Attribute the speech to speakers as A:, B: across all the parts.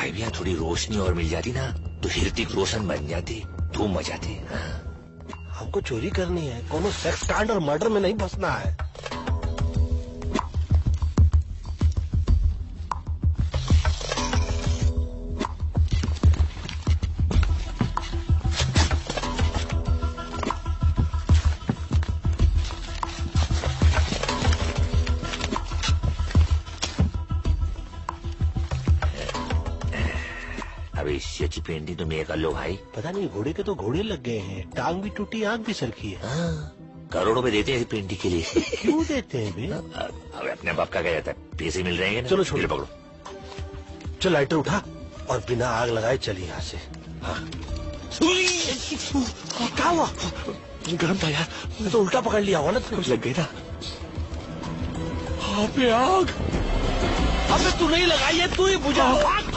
A: भाई भैया थोड़ी रोशनी और मिल जाती ना तो ऋतिक रोशन बन जाते, धूम मचाते।
B: हमको चोरी करनी है, कोनो सेक्स कांड और मर्डर में नहीं फंसना है।
A: अबे इससे अच्छी पेंटिंग तो मैं कर लो भाई।
B: पता नहीं घोड़े के तो घोड़े लग गए हैं, टांग भी टूटी, आंख भी सरकी है।
A: करोड़ों रुपए देते हैं पेंटिंग के लिए।
B: क्यों देते हैं बे?
A: अब अपने बाप का क्या जाता है, पैसे मिल रहे हैं ना।
B: चलो छोड़ो,
A: पकड़ो।
B: चल लाइटर उठा और बिना आग लगाए चल यहाँ से। हाँ। क्या हुआ?
A: गरम था यार,
B: मैं तो उल्टा पकड़ लिया हुआ ना।
A: कुछ लग गई ना। हाँ पे आग।
B: अबे तू नहीं लगाई है, तू ही बुझा आग।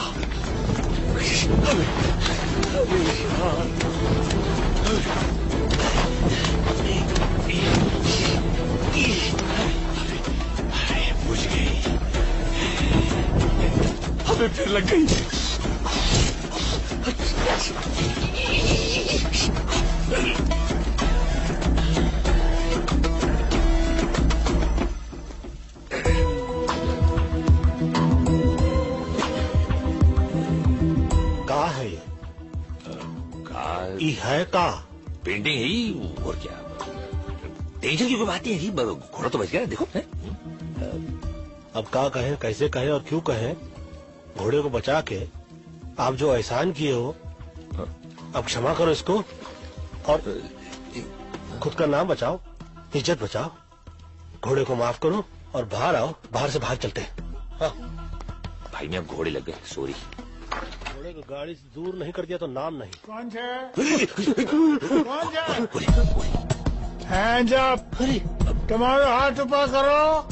A: बुझ गई। हमें फिर लग गई।
B: कहाँ है ये? है का
A: पेंटिंग है ही, और क्या। टेंशन की कोई बात नहीं है, घोड़ा तो बच गया देखो है?
B: अब का कहे, कैसे कहे और क्यों कहे, घोड़े को बचा के आप जो एहसान किए हो अब क्षमा करो इसको और खुद का नाम बचाओ, इज्जत बचाओ, घोड़े को माफ करो और बाहर आओ, बाहर से बाहर चलते हैं। हाँ।
A: भाई मैं घोड़े लग गए, सॉरी।
B: घोड़े को गाड़ी से दूर नहीं कर दिया तो नाम नहीं।
C: कौन हैंड्स अप।
B: अरे
C: तुम्हारे हाथ ऊपर करो।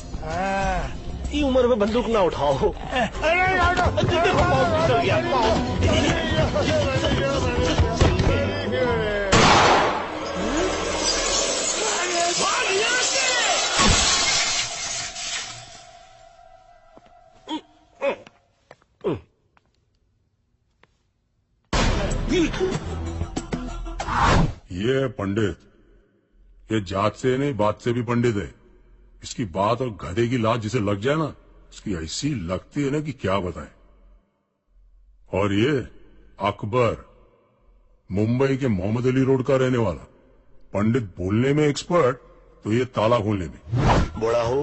B: ये उम्र में बंदूक ना उठाओ।
D: ये है पंडित, ये जात से नहीं बात से भी पंडित है। इसकी बात और गधे की लात जिसे लग जाए ना, इसकी ऐसी लगती है ना कि क्या बताएं। और ये अकबर, मुंबई के मोहम्मद अली रोड का रहने वाला, पंडित बोलने में एक्सपर्ट तो ये ताला खोलने में।
B: बड़ा हो,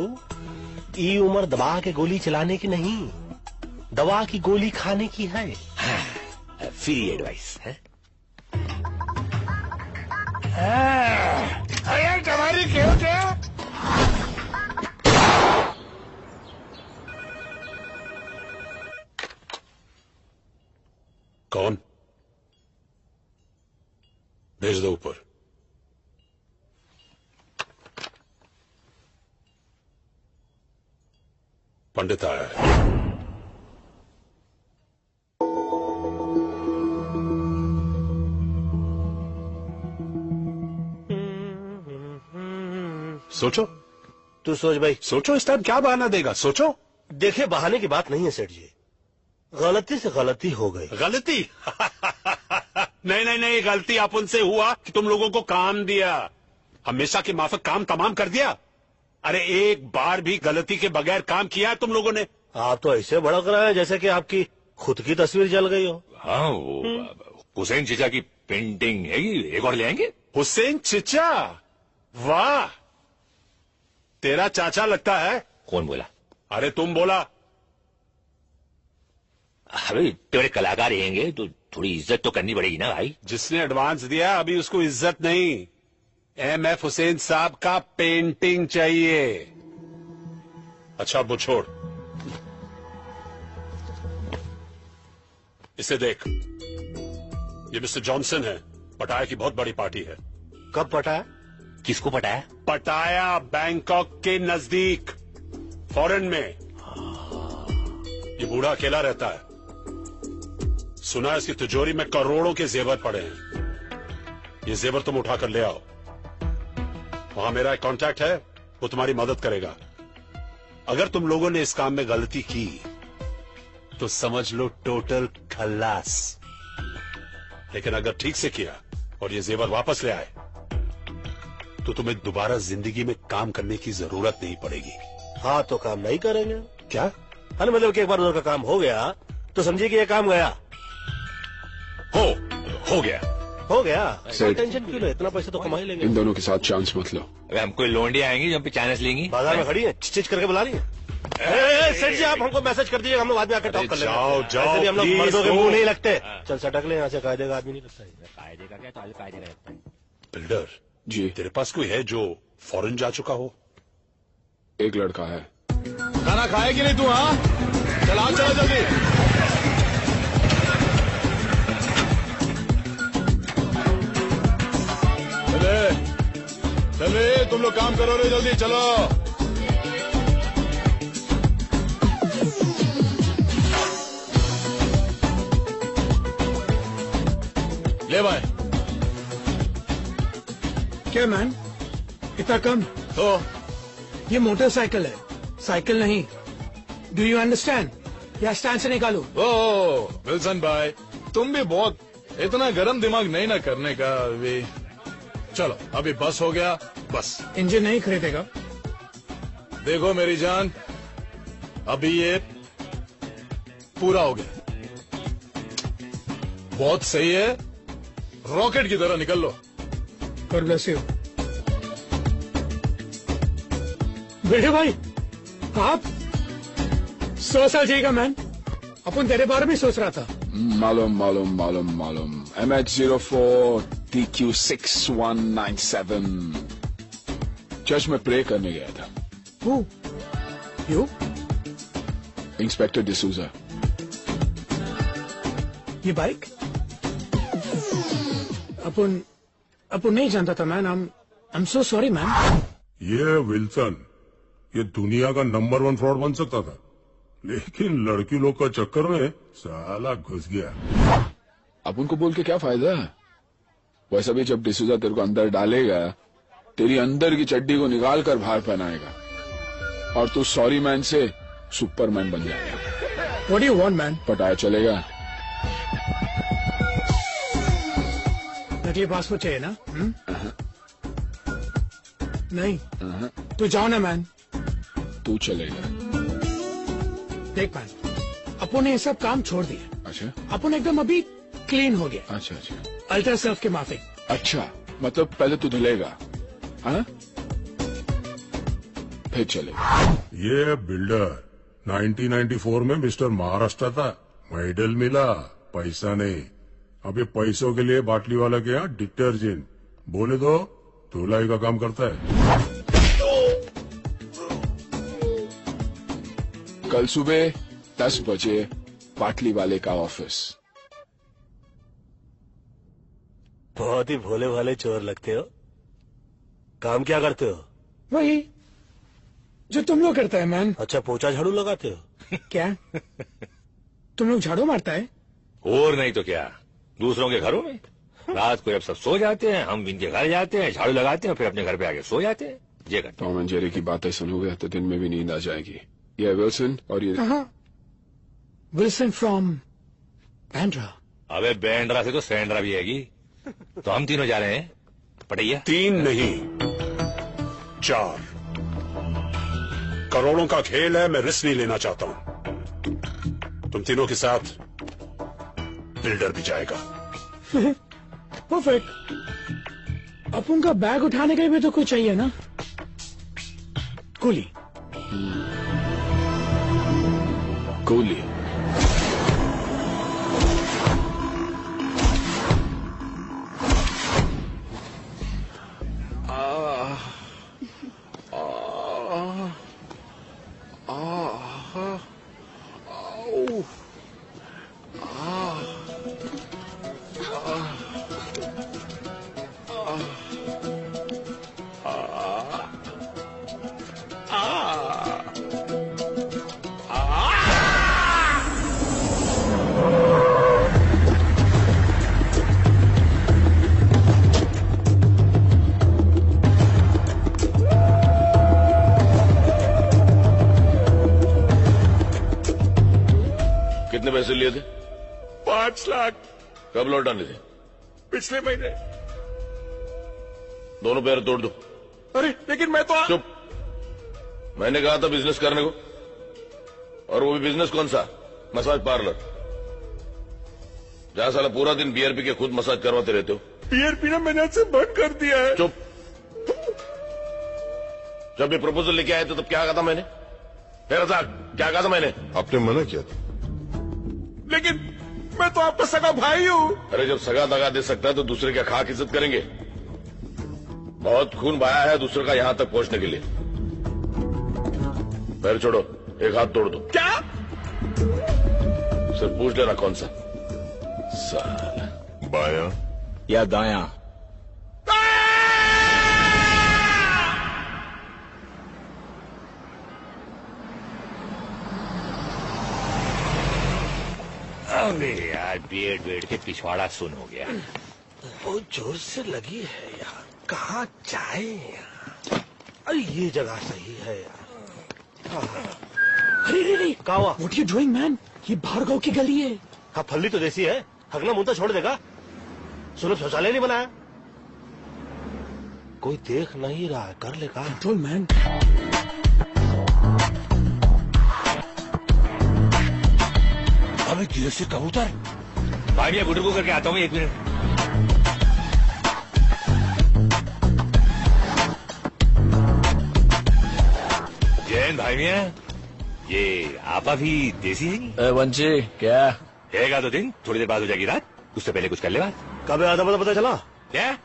B: ये उम्र दबा के गोली चलाने की नहीं, दवा की गोली खाने की है।
A: फ्री एडवाइस है।
C: अरे तुम्हारी क्यों क्या?
D: कौन? भेज दो ऊपर। पंडित आया है। सोचो,
B: तू सोच भाई।
D: सोचो इस टाइम क्या बहाना देगा, सोचो।
B: देखे बहाने की बात नहीं है सेठ जी, गलती से गलती हो गई।
D: गलती? नहीं नहीं नहीं, गलती अपन से हुआ कि तुम लोगों को काम दिया, हमेशा के माफक काम तमाम कर दिया। अरे एक बार भी गलती के बगैर काम किया है तुम लोगों ने?
B: आप तो ऐसे भड़क रहे हैं जैसे कि आपकी खुद की तस्वीर जल गई हो।
A: हाँ, वो हुसैन चचा की पेंटिंग है, एक और ले आएंगे।
D: हुसैन चचा? वाह, तेरा चाचा लगता है।
A: कौन बोला?
D: अरे तुम बोला।
A: अरे तेरे कलाकार रहेंगे तो थोड़ी इज्जत तो करनी पड़ेगी ना भाई।
D: जिसने एडवांस दिया अभी उसको इज्जत नहीं, एमएफ हुसैन साहब का पेंटिंग चाहिए। अच्छा वो छोड़, इसे देख, ये मिस्टर जॉनसन है, पटाया की बहुत बड़ी पार्टी है।
B: कब पटाया?
A: किसको पटाया?
D: पटाया बैंकॉक के नजदीक, फॉरेन में। ये बूढ़ा अकेला रहता है, सुना है इसकी तिजोरी में करोड़ों के जेवर पड़े हैं। ये जेवर तुम उठाकर ले आओ। वहां मेरा एक कांटेक्ट है, वो तुम्हारी मदद करेगा। अगर तुम लोगों ने इस काम में गलती की
E: तो समझ लो टोटल खल्लास। लेकिन अगर ठीक से किया और ये जेवर वापस ले आए तो तुम्हें दोबारा जिंदगी में काम करने की जरूरत नहीं पड़ेगी।
B: हाँ तो काम नहीं करेंगे।
E: क्या?
B: अरे मतलब कि एक बार उधर का काम हो गया तो समझिए कि ये काम गया।
E: हो गया।
B: हो गया।
F: सर,
B: टेंशन क्यों ले, इतना पैसा तो कमा ही लेंगे।
F: इन दोनों के साथ चांस मत लो।
A: अगर हम कोई लोंडी आएंगी जो हम पे चाइनीज लेंगी,
B: बाजार में खड़ी है, चिच करके बुला रही है। सेठ जी आप हमको मैसेज कर दीजिएगा, हम लोग बाद में आकर टॉक कर लेंगे।
E: जाओ
B: ऐसे भी हम लोग
E: please,
B: मर्दों के
E: go।
B: मुंह नहीं लगते। चल सटक ले यहाँ से, कायदे का आदमी नहीं लगता है।
A: कायदे का क्या, तो कायदे का लगता है।
E: बिल्डर
F: जी,
E: तेरे पास कोई है जो फॉरेन जा चुका हो?
F: एक लड़का है।
C: खाना खाएगी नहीं तू? हाँ चला चला जल्दी। चले तुम लोग काम करो रे, जल्दी चलो। ले भाई।
G: क्या मैन, इतना कम?
C: तो
G: ये मोटरसाइकिल है, साइकिल नहीं। Do you understand? या स्टैंड से निकालो।
C: ओ विल्सन भाई, तुम भी बहुत इतना गरम दिमाग नहीं ना करने का अभी। चलो अभी बस हो गया, बस।
G: इंजन नहीं खरीदेगा?
C: देखो मेरी जान, अभी ये पूरा हो गया, बहुत सही है, रॉकेट की तरह निकल लो।
G: God bless you। बेटे भाई, आप 100 साल जिएगा मैन। अपन तेरे बारे में सोच रहा था।
F: मालूम मालूम मालूम मालूम। MH04 TQ6197 चर्च में प्रे करने गया था।
G: Who? You?
F: इंस्पेक्टर डिसूजा।
G: ये बाइक? अपन नहीं जानता था man. I'm so sorry man.
D: ये विल्सन, ये दुनिया का नंबर 1 फ्रॉड बन सकता था, लेकिन लड़की लोग का चक्कर में साला घुस गया।
F: अब उनको बोल के क्या फायदा? वैसा भी जब डिसूजा तेरे को अंदर डालेगा, तेरी अंदर की चड्डी को निकाल कर बाहर पहनाएगा और तू सॉरी मैन से सुपरमैन बन जाएगा।
G: What do you want man?
F: पटाया चलेगा?
G: नकली पासपोर्ट चाहिए ना? नहीं तो जाओ ना मैन।
F: तू चलेगा।
G: देख मैन, अपन ने ये सब काम छोड़ दिया।
F: अच्छा
G: अपन एकदम अभी क्लीन हो गया।
F: अच्छा अच्छा
G: अल्ट्रा सर्फ के माफिक।
F: अच्छा, मतलब पहले तू धुलेगा, हाँ? फिर चलेगा।
D: ये बिल्डर 1994 में मिस्टर महाराष्ट्र था, मेडल मिला, पैसा नहीं। अब ये पैसों के लिए बाटली वाला के यहाँ डिटर्जेंट बोले तो धुलाई का काम करता है।
F: कल सुबह 10 बजे बाटली वाले का ऑफिस।
B: बहुत ही भोले भाले चोर लगते हो। काम क्या करते हो?
G: वही जो तुम लोग करता है मैन।
B: अच्छा, पोछा झाड़ू लगाते हो?
G: क्या तुम लोग झाड़ू मारता है?
A: और नहीं तो क्या, दूसरों के घरों में। रात को जब सब सो जाते हैं, हम इनके घर जाते हैं, झाड़ू लगाते हैं, फिर अपने घर पे आके सो जाते हैं। ये करते
F: टॉम एंड जेरी की बातें सुनोगे तो दिन में भी नींद आ जाएगी। ये विल्सन और ये
G: विल्सन फ्रॉम बैंड्रा।
A: हैं। अबे बैंड्रा से तो सैंड्रा भी हैगी। तो हम तीनों जा रहे हैं पटैया।
E: 3 नहीं 4 करोड़ों का खेल है, मैं रिस्क नहीं लेना चाहता हूं। तुम तीनों के साथ बिल्डर भी जाएगा।
G: परफेक्ट। अपन का बैग उठाने के लिए भी तो कुछ चाहिए ना? कुली।
F: गोली।
H: पैसे लिए थे?
C: 5 लाख
H: कब लौटाने थे?
C: पिछले महीने।
H: दोनों पैर तोड़ दो।
C: अरे लेकिन मैं तो
H: चुप। मैंने कहा था बिजनेस करने को, और वो भी बिजनेस कौन सा? मसाज पार्लर, जहां साला पूरा दिन बियर पी के खुद मसाज करवाते रहते हो।
C: बियर पीना मैंने आज से बंद कर दिया है।
H: चुप। जब ये प्रपोजल लेके आए थे तब क्या कहा था मैंने? रज़ाक, क्या कहा था मैंने?
I: आपने मना किया था।
C: लेकिन मैं तो आपका सगा भाई हूँ।
H: अरे जब सगा दगा दे सकता है तो दूसरे का खाक इज्जत करेंगे? बहुत खून बहाया है दूसरे का यहां तक पहुंचने के लिए। पैर छोड़ो, एक हाथ तोड़ दो।
C: क्या?
H: सिर्फ पूछ लेना कौन सा। साला
I: बायां
F: या दायां?
A: अबे यार बेड के पिछवाड़ा सुन हो गया।
B: बहुत जोर से लगी है यार, कहाँ जाए यार? अरे ये जगह सही है यार।
G: अरे
B: क्या हुआ?
G: What you doing man? ये भार्गव की गली है।
B: हाँ फल्ली तो देसी है, हगना मुंह तो छोड़ देगा। सुनो शौचालय नहीं बनाया, कोई देख नहीं रहा है, कर ले काम।
G: Control man.
B: अबे गिर से कबूतर।
A: भाई मैं बुढ़ू को करके आता हूँ 1 मिनट। जैन भाई मियाँ, ये आपा भी देसी है?
F: वंशी क्या
A: रहेगा 2 दिन, थोड़ी देर बाद हो जाएगी रात, उससे पहले कुछ कर ले बात।
B: कब आता पता चला?
A: क्या?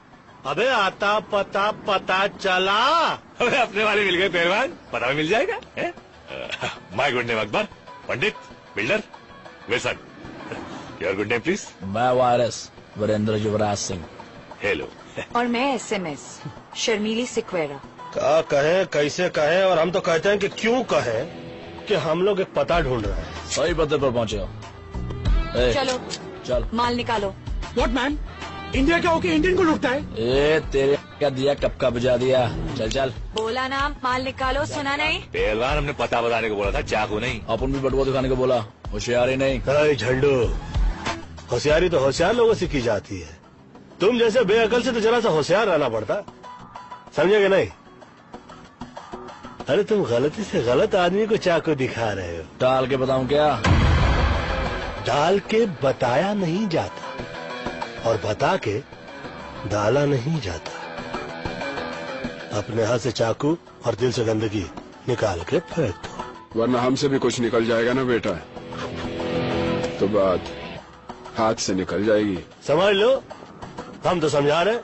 B: अबे आता पता चला।
A: अबे अपने वाले मिल गए पहलवान, पता भी मिल जाएगा। My good name Akbar, Pandit, builder, Wilson. Your good name please?
F: मैं वायरस वीरेंद्र युवराज सिंह।
A: हेलो।
J: और मैं SMS शर्मीली सिक्वेरा।
B: क्या कहे कैसे कहे, और हम तो कहते हैं कि क्यों कहे कि हम लोग एक पता ढूंढ रहे हैं।
F: सही पते पर पहुंचे हो।
J: चलो
F: चल
J: माल निकालो।
G: What man? इंडिया का होके इंडियन को लुटता है?
F: ए तेरे क्या दिया, कब का बजा दिया। चल चल
J: बोला ना माल निकालो, सुना नहीं?
A: पहलवान हमने पता बताने को बोला था, चाकू नहीं।
F: अपन भी बटुआ दिखाने को बोला, होशियारी नहीं।
B: अरे झंडू, होशियारी तो होशियार लोगों से की जाती है, तुम जैसे बेअकल से तो जरा सा होशियार रहना पड़ता, समझे नहीं? अरे तुम गलती से गलत आदमी को चाकू दिखा रहे हो।
F: डाल के बताऊं क्या?
B: डाल के बताया नहीं जाता, और बता के डाला नहीं जाता। अपने हाथ से चाकू और दिल से गंदगी निकाल के फेंक दो,
F: वरना हमसे भी कुछ निकल जाएगा ना बेटा, तो बात हाथ से निकल जाएगी।
B: समझ लो, हम तो समझा रहे,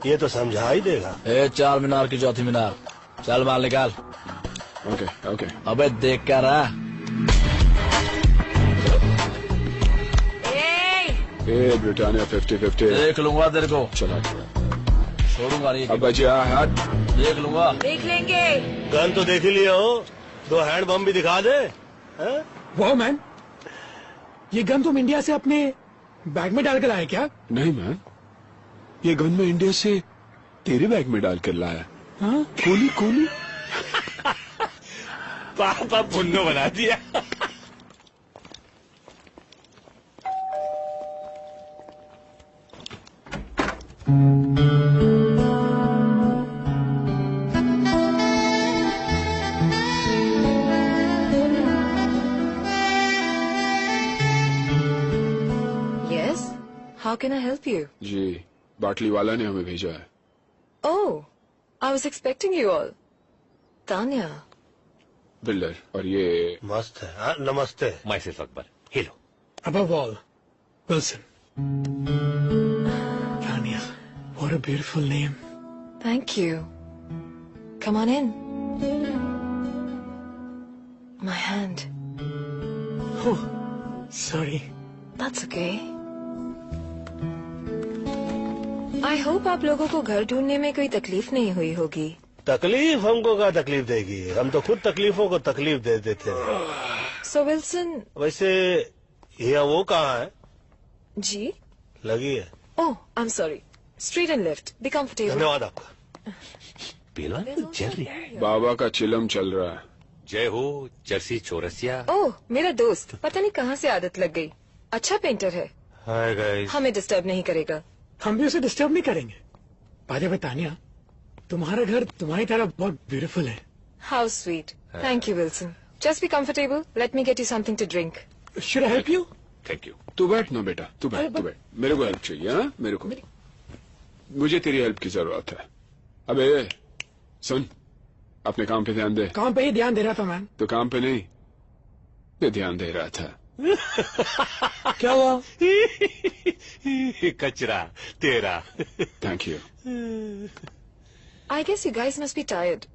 B: ये तो समझा ही देगा।
F: 4 मीनार की चौथी मीनार, चल माल निकाल। Okay okay. अबे देख क्या रहा? ए ब्रिटानिया 50-50 देख लूंगा तेरे को। चला छोड़ूंगा नहीं। अब बचा हाथ देख लूंगा।
J: देख लेंगे।
B: गन तो देख ही लिया हो, 2 हैंड बम भी दिखा दे।
G: वाह मैन, ये गन तुम इंडिया से अपने बैग में डाल कर लाए क्या?
F: नहीं मैन, ये गन मैं इंडिया से तेरे बैग में डाल कर लाया।
G: हाँ?
F: कोली कोली।
A: पापा पुन्नो बना दिया।
J: Yes, how can I help you?
F: जी, बाटली वाला ने हमें भेजा है।
J: Oh, I was expecting you all. Tanya.
F: Builder, और ये
B: मस्त है। हाँ, नमस्ते।
A: My self Akbar. Hello.
G: Above all, Wilson. Tanya, what a beautiful name.
J: Thank you. Come on in. My hand.
G: Oh, sorry.
J: That's okay. I hope आप लोगों को घर ढूंढने में कोई तकलीफ नहीं हुई होगी।
B: तकलीफ हमको क्या तकलीफ देगी, हम तो खुद तकलीफों को तकलीफ दे देते हैं।
J: So Wilson.
B: वैसे ये वो कहाँ है?
J: जी?
B: लगी है।
J: Oh, I'm sorry. Straight and left. Be comfortable.
B: धन्यवाद आपका।
A: पहलवान तो चल रहा है।
F: बाबा का चिलम चल रहा है,
A: जय हो जर्सी चौरसिया।
J: ओह मेरा दोस्त, पता नहीं कहाँ से आदत लग गई। अच्छा पेंटर है।
B: Hi guys.
J: हमें डिस्टर्ब नहीं करेगा।
G: हम भी उसे डिस्टर्ब नहीं करेंगे। बाय द वे तानिया, तुम्हारा घर तुम्हारी तरह बहुत ब्यूटीफुल है।
J: How sweet. Thank you Wilson. Just be comfortable. Let me get you something to drink.
G: Should I help you?
A: Thank you.
F: तू बैठ ना बेटा, तू बैठ। मेरे को हेल्प चाहिए। हाँ मेरे को, मुझे तेरी हेल्प की जरूरत है। अबे सुन, अपने काम पे ध्यान दे।
G: काम पे ही ध्यान दे रहा था मैम।
F: तो काम पे नहीं, पे ध्यान दे रहा था।
G: क्या हुआ?
A: कचरा तेरा।
F: Thank you.
J: I guess you guys must be tired.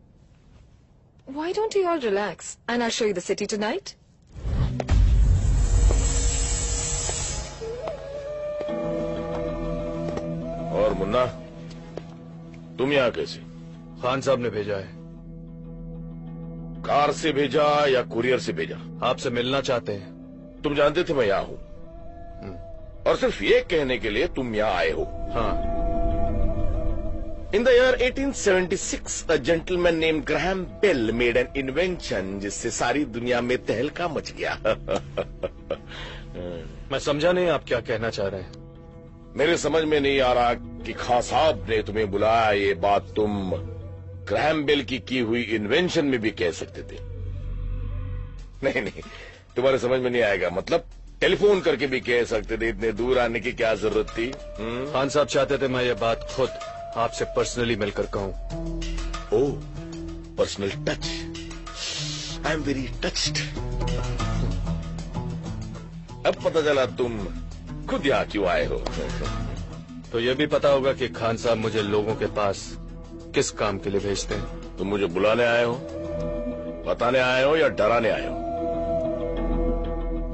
J: Why don't you all relax and I'll show you the city tonight?
H: और मुन्ना, तुम यहाँ कैसे?
C: खान साहब ने भेजा है।
H: कार से भेजा या कुरियर से भेजा?
C: आपसे मिलना चाहते हैं।
H: तुम जानते थे मैं यहाँ हूँ, और सिर्फ ये कहने के लिए तुम यहाँ आए हो।
C: हाँ।
H: In the year 1876, a gentleman named Graham Bell made an invention जिससे सारी दुनिया में तहलका मच गया।
C: मैं समझा नहीं आप क्या कहना चाह रहे हैं।
H: मेरे समझ में नहीं आ रहा कि खान साहब ने तुम्हें बुलाया, ये बात तुम ग्रैहम बेल की हुई इन्वेंशन में भी कह सकते थे। नहीं, तुम्हारे समझ में नहीं आएगा। मतलब टेलीफोन करके भी कह सकते थे, इतने दूर आने की क्या जरूरत थी?
C: खान साहब चाहते थे मैं ये बात खुद आपसे पर्सनली मिलकर कहूं।
H: Oh, personal touch. I am very touched. अब पता चला तुम खुद यहाँ क्यों आए हो।
C: तो ये भी पता होगा कि खान साहब मुझे लोगों के पास किस काम के लिए भेजते हैं।
H: तुम मुझे बुलाने आए हो, बताने आए हो या डराने आए हो?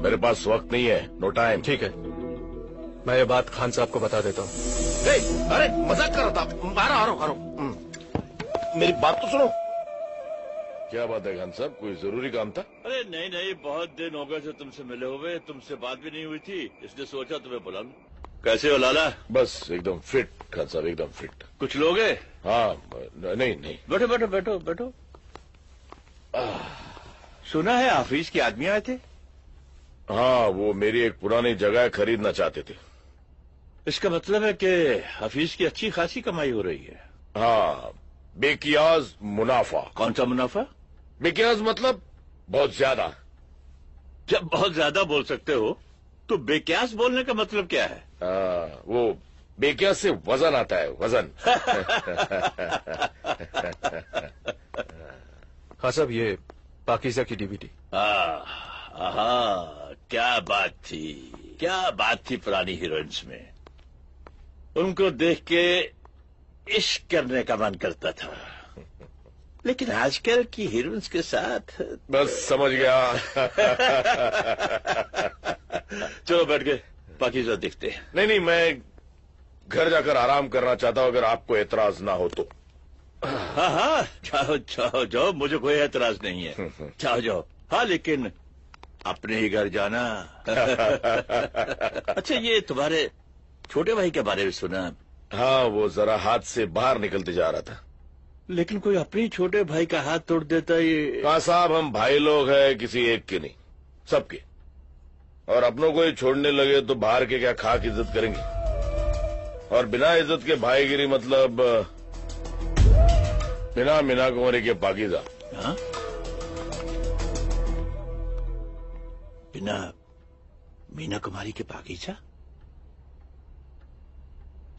H: मेरे पास वक्त नहीं है, नो टाइम।
C: ठीक है, मैं ये बात खान साहब को बता देता हूँ।
H: अरे मजाक कर रहा था। आ रहा हूँ। मेरी बात तो सुनो। क्या बात है खान साहब, कोई जरूरी काम था?
I: अरे नहीं, बहुत दिन हो गए थे तुमसे मिले हुए, तुमसे बात भी नहीं हुई थी, इसलिए सोचा तुम्हें बुला लूं। कैसे हो लाला?
H: बस एकदम फिट खान साहब, एकदम फिट।
I: कुछ लोग हैं?
H: हाँ, नहीं।
I: बैठो। सुना है ऑफिस के आदमी आए थे?
H: हाँ, वो मेरी एक पुरानी जगह खरीदना चाहते थे।
I: इसका मतलब है कि ऑफिस की अच्छी खासी कमाई हो रही है।
H: हाँ, बेकियाज मुनाफा।
I: कौन सा मुनाफा?
H: बेकियाज मतलब बहुत ज्यादा।
I: जब बहुत ज्यादा बोल सकते हो तो बेक्यास बोलने का मतलब क्या है?
H: वो बेक्यास से वजन आता है, वजन।
C: हाँ साहब, ये पाकीज़ा की डीवीडी।
I: क्या बात थी पुरानी हीरोइंस में। उनको देख के इश्क करने का मन करता था, लेकिन आजकल की हीरोइंस के साथ
H: बस समझ गया।
I: चलो बैठ के पाकीज़ा देखते हैं।
H: नहीं, मैं घर जाकर आराम करना चाहता हूँ, अगर आपको एतराज ना हो तो।
I: हाँ, जाओ, मुझे कोई एतराज नहीं है। जाओ। हाँ, लेकिन अपने ही घर जाना। अच्छा, ये तुम्हारे छोटे भाई के बारे में सुना?
H: हाँ, वो जरा हाथ से बाहर निकलते जा रहा था।
I: लेकिन कोई अपने छोटे भाई का हाथ तोड़ देता ये?
H: हाँ साहब, हम भाई लोग हैं, किसी एक के नहीं, सबके। और अपनों को ही छोड़ने लगे तो बाहर के क्या खाक इज्जत करेंगे? और बिना इज्जत के भाईगिरी मतलब बिना मीना कुमारी के पाकीज़ा।
I: हाँ? बिना मीना कुमारी के पाकीज़ा?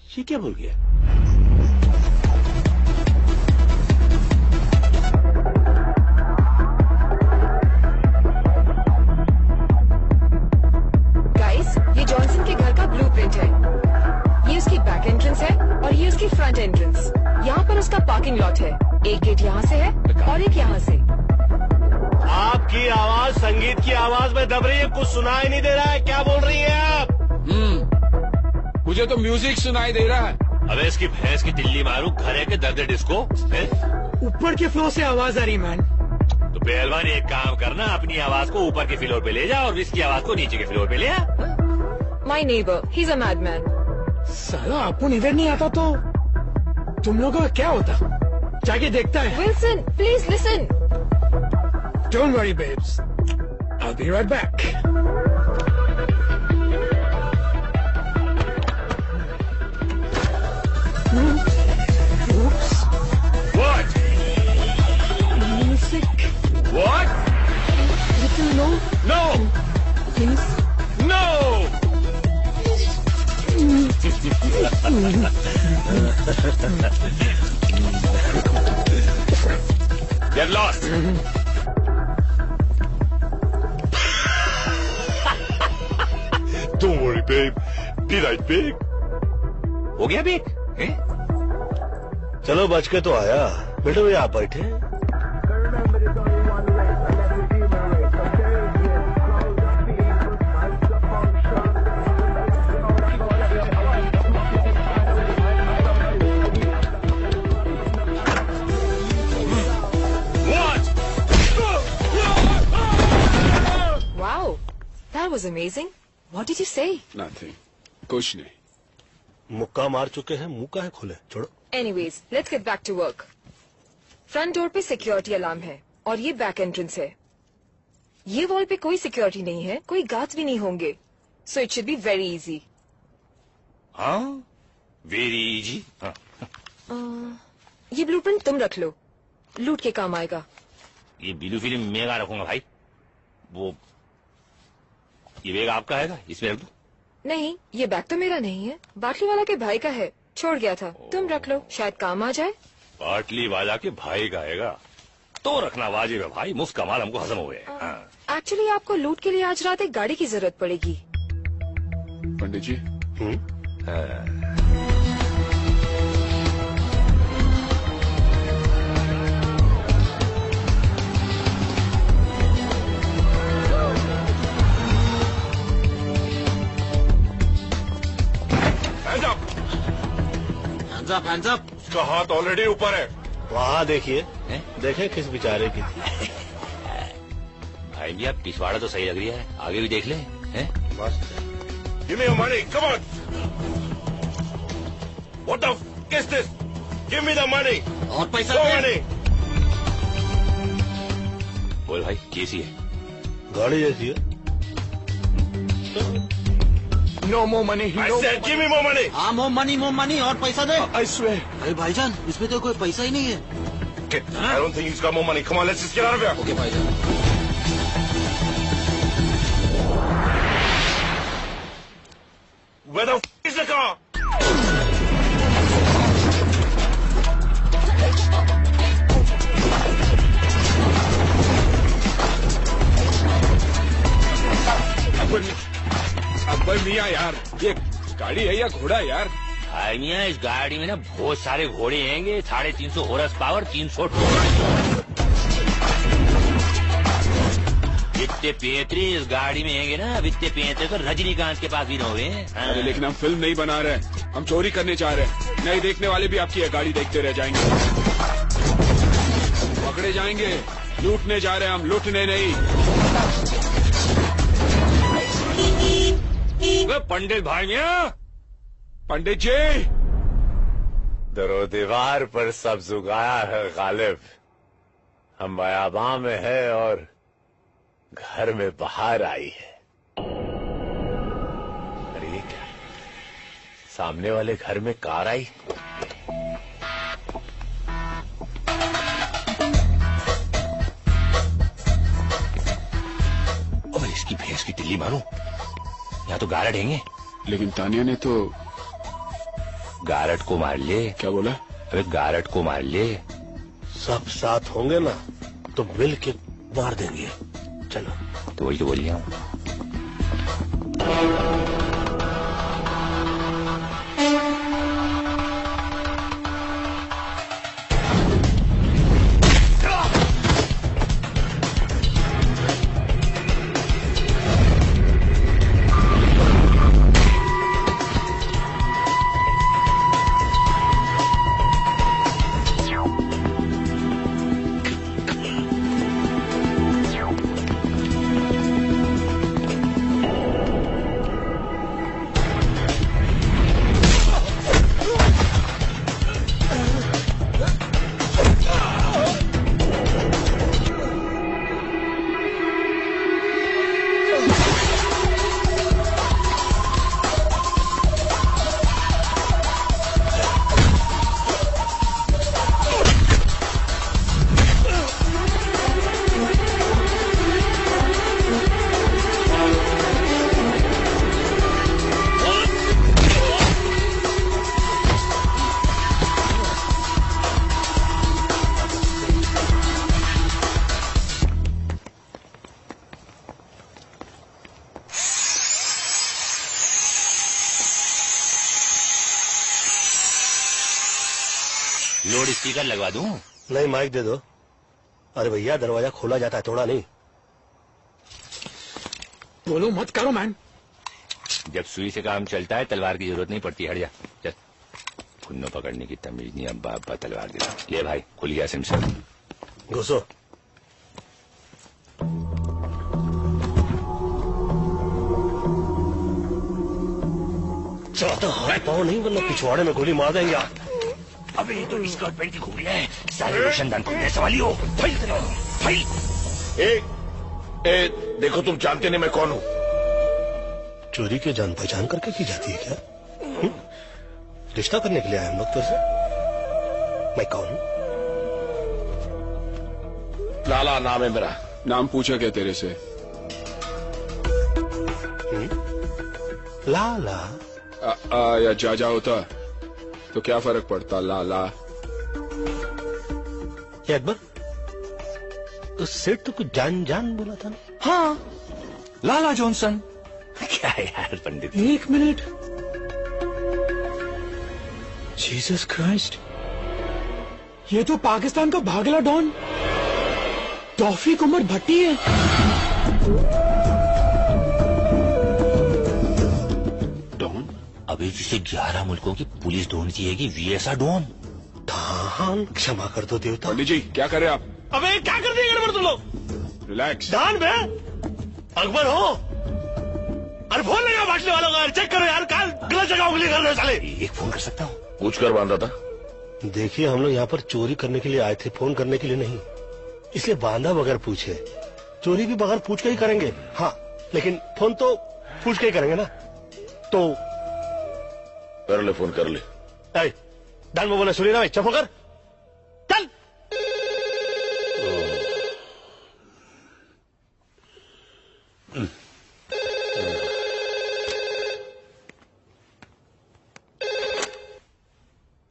I: ये क्या बोल गया?
J: गाइस, ये जॉनसन के घर का ब्लूप्रिंट है। ये उसकी बैक एंट्रेंस है और ये उसकी फ्रंट एंट्रेंस। यहाँ पर उसका पार्किंग लॉट है। एक गेट यहाँ से है और एक यहाँ से।
B: आपकी आवाज संगीत की आवाज में दब रही है, कुछ सुनाई नहीं दे रहा है। क्या बोल रही हैं आप?
F: मुझे तो म्यूजिक सुनाई दे रहा है।
A: अबे इसकी भैंस की तिल्ली मारू, घर है के दर्द डिस्को।
G: ऊपर के फ्लोर से आवाज आ रही मैन।
A: तो पहलवान एक काम करना, अपनी आवाज को ऊपर के फ्लोर पे ले जा और इसकी आवाज को नीचे के फ्लोर पे ले आ।
J: My neighbour, he is a madman.
G: साला अपन इधर नहीं आता तो तुम लोगों का क्या होता? जाके देखता है।
J: Wilson, please listen.
G: Don't worry, babes. I'll be right back. Oops.
A: What?
G: I'm sick.
A: What?
G: Little no,
A: No!
G: please.
A: No! Get lost!
H: Don't worry, babe. Did I big?
A: हो गया बेक? हैं?
B: चलो बच के तो आया। बेटे भैया आप बैठे।
J: Wow, that was amazing. What did you say?
F: Nothing. कुछ नहीं.
B: मुक्का मार चुके हैं, मुंह काहे खोले? छोड़ो।
J: Anyways, let's get back to work. Front door पे सिक्योरिटी अलार्म है और ये बैक एंट्रेंस है. ये वॉल पे कोई सिक्योरिटी नहीं है, कोई गार्ड्स भी नहीं होंगे. So it should be very easy.
A: हाँ? Very easy. हाँ.
J: ये ब्लूप्रिंट तुम रख लो, लूट के काम आएगा.
A: ये ब्लू फिल्म मैं रखूंगा भाई. वो ये बैग आपका है? इसमें रख दो.
J: नहीं, ये बैग तो मेरा नहीं है, बाटली वाला के भाई का है. छोड़ गया था. तुम रख लो, शायद काम आ जाए.
A: बाटली वाला के भाई का हैगा तो रखना वाजिब है भाई. मुफ्त का माल हमको हजम हो गया.
J: एक्चुअली आपको लूट के लिए आज रात एक गाड़ी की जरूरत पड़ेगी.
F: पंडित जी.
I: Hands up.
H: उसका हाथ ऑलरेडी ऊपर है.
B: वहाँ देखिए, देखे किस बेचारे की थी.
A: भाई जी आप पिछवाड़ा तो सही लग रही है, आगे भी देख ले.
B: मस्त.
H: Give me your money. Come on. What the f is this? Give me the money.
I: और पैसा
H: No
I: दे.
H: money.
A: बोल भाई कैसी है?
B: गाड़ी जैसी है.
C: No more money.
H: I said give me more money.
I: हाँ more money और पैसा दे.
C: I swear.
I: अरे भाईजान इसमें तो कोई पैसा ही नहीं है.
H: Okay. I don't think he's got more money. Come on, let's just get out of here.
I: Okay भाईजान.
H: Where the f is the car?
F: Akbar मियाँ यार, ये गाड़ी है या घोड़ा यार?
A: भाई मियाँ इस गाड़ी में ना बहुत सारे घोड़े हैंगे. 350 हॉर्स पावर, 300 वित्ते पेतरे इस गाड़ी में हैंगे ना. वित्ते पेतरे तो रजनीकांत के पास भी न हुए.
F: अरे लेकिन हम फिल्म नहीं बना रहे, हम चोरी करने जा रहे हैं. नहीं देखने वाले भी आपकी ये गाड़ी देखते रह जाएंगे. पकड़े जाएंगे. लूटने जा रहे हैं हम, लूटने नहीं.
A: पंडित भाई मियाँ.
F: पंडित जी.
H: दरो दीवार पर सब्ज उगाया है गालिब. हम बयाबां में है और घर में बाहर आई है. अरे ये क्या, सामने वाले घर में कार आई.
A: और इसकी भैंस की टिल्ली मारूं. यहाँ तो गारड हैंगे.
F: लेकिन तानिया ने तो
A: गारड को मार ले.
F: क्या बोला?
A: अबे गारड को मार ले.
B: सब साथ होंगे ना तो मिल के मार देंगे. चलो.
A: तो वही तो बोल रहा हूँ. लाउड स्पीकर लगवा दूं?
B: नहीं, माइक दे दो। अरे भैया, दरवाजा खोला जाता है, तोड़ा नहीं।
G: बोलो मत करो मैन।
A: जब सुई से काम चलता है तलवार की जरूरत नहीं पड़ती। हट जा, चल। खुन्नो पकड़ने की तमीज नहीं, अब्बा अब्बा तलवार दिला। ले भाई, खुल गया सिम से।
B: घुसो। ज्यादा हाथ पाओ नहीं, वरना पिछवाड़े में गोली मार देंगे आप।
A: अबे ये तो स्कर्ट पैंट की घोड़ी है, सारे रोशनदान खुलने सवाली हो। फाइल
H: देखो, तुम जानते नहीं मैं कौन हूँ।
B: चोरी की जान पहचान करके की जाती है क्या? रिश्ता करने के लिए आए हम लोग तुझसे। मैं कौन हूँ?
H: लाला नाम है मेरा।
F: नाम पूछा क्या तेरे से?
B: लाला
F: या जा होता तो क्या फर्क पड़ता? लाला
B: ये अकबर, तो सेठ तो कुछ जान जान बोला था ना?
A: हाँ, लाला जॉनसन। क्या यार पंडित।
G: एक मिनट। जीसस क्राइस्ट, ये तो पाकिस्तान का भागला डॉन तौफीक उमर भट्टी है।
A: डॉन? अभी जिसे 11 मुल्कों की पुलिस ढूंढती है कि वीएसआ डॉन।
B: दान, क्षमा कर दो देवता।
F: पंडित जी, क्या कर रहे आप?
B: अबे क्या कर दिए गड़बड़ तुम लोग?
F: रिलैक्स।
B: दान बे, अकबर हो? अरे फोन लगा बाटले वालों का, चेक करो यार, काल गलत जगह उंगली कर रहे हो साले।
A: एक फोन कर सकता हूँ?
H: पूछ कर बांधा था।
B: देखिए, हम लोग यहाँ पर चोरी करने के लिए आए थे, फोन करने के लिए नहीं। इसलिए बांधा बगैर पूछे। चोरी भी बगैर पूछ के ही करेंगे, हाँ, लेकिन फोन तो पूछ के ही करेंगे ना। तो
H: कर ले, फोन कर ले।
B: दान में बोला, सुनी ना भाई, चुप कर, चल।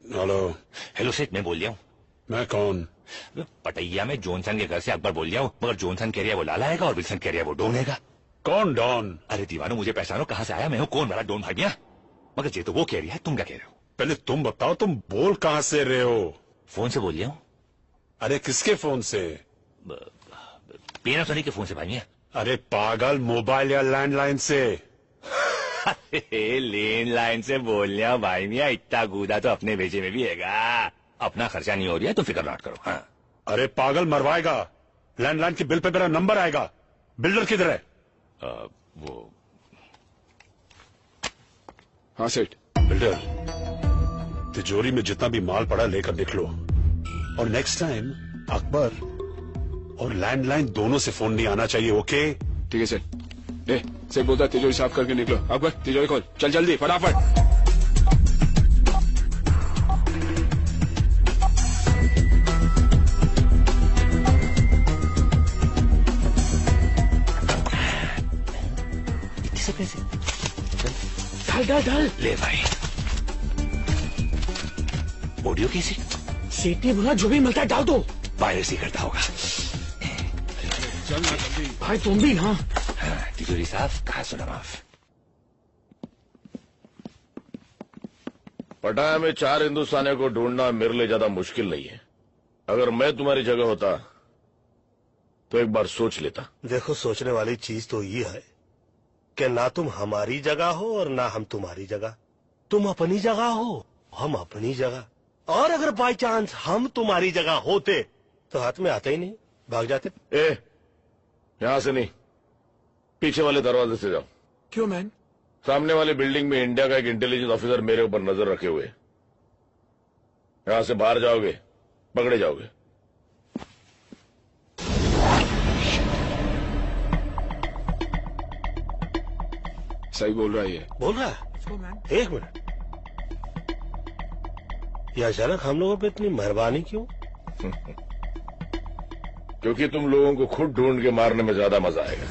E: हेलो।
A: हेलो सेठ, मैं बोल रहा हूँ।
E: मैं कौन?
A: पटैया में जॉनसन के घर से अकबर बोल रहा हूँ, मगर जॉनसन कह रहा है वो लाला आएगा और विल्सन कह रहा है वो डॉन आएगा।
E: कौन डॉन?
A: अरे दीवानो, मुझे पहचानो, कहाँ से आया मैं हूँ, कौन मेरा डॉन भागिया? मगर ये तो वो कह रही है, तुम क्या कह रहे हो?
E: पहले तुम बताओ, तुम बोल कहाँ से रहे हो?
A: फोन से बोल रहा हूँ।
E: अरे किसके फोन से?
A: पैनासोनिक के फोन से भागिया।
E: अरे पागल, मोबाइल या लैंडलाइन से?
A: लैंडलाइन से बोल रहा हूँ भाई मियाँ, इतना कूदा तो अपने भेजे में भी हैगा। अपना खर्चा नहीं हो रहा है तो फिक्र मत करो। हाँ।
E: अरे पागल, मरवाएगा। लैंडलाइन के बिल पे मेरा नंबर आएगा। बिल्डर किधर है?
A: वो
F: हाँ सेठ।
E: बिल्डर, तिजोरी में जितना भी माल पड़ा लेकर निकलो, और नेक्स्ट टाइम अकबर और लैंडलाइन दोनों से फोन नहीं आना चाहिए, ओके?
F: ठीक है सेठ। सेठ बोलता तिजोरी साफ करके निकलो। अकबर, तिजोरी खोल, चल जल्दी, फटाफट।
A: पैसे
G: डाल डाल।
A: ले भाई। ऑडियो कैसे?
G: सेठ ने बोला जो भी मिलता है डाल दो।
A: पायरेसी करता होगा।
E: चल ना जल्दी।
G: भाई तुम भी ना।
A: हाँ, तिजोरी साफ, कहा सुना माफ।
H: पटाया में 4 हिंदुस्तानियों को ढूंढना मेरे लिए ज्यादा मुश्किल नहीं है। अगर मैं तुम्हारी जगह होता तो एक बार सोच लेता।
B: देखो, सोचने वाली चीज तो ये है कि ना तुम हमारी जगह हो और ना हम तुम्हारी जगह। तुम अपनी जगह हो, हम अपनी जगह। और अगर बाय चांस हम तुम्हारी जगह होते तो हाथ में आते ही नहीं, भाग जाते।
H: यहां से नहीं, पीछे वाले दरवाजे से जाओ।
G: क्यों मैन?
H: सामने वाली बिल्डिंग में इंडिया का एक इंटेलिजेंस ऑफिसर मेरे ऊपर नजर रखे हुए। यहां से बाहर जाओगे, पकड़े जाओगे।
F: सही बोल रहा है ये।
B: बोल रहा है? एक मिनट, ये अचानक हम लोगों पे इतनी मेहरबानी क्यों?
H: क्योंकि तुम लोगों को खुद ढूंढ के मारने में ज्यादा मजा आएगा।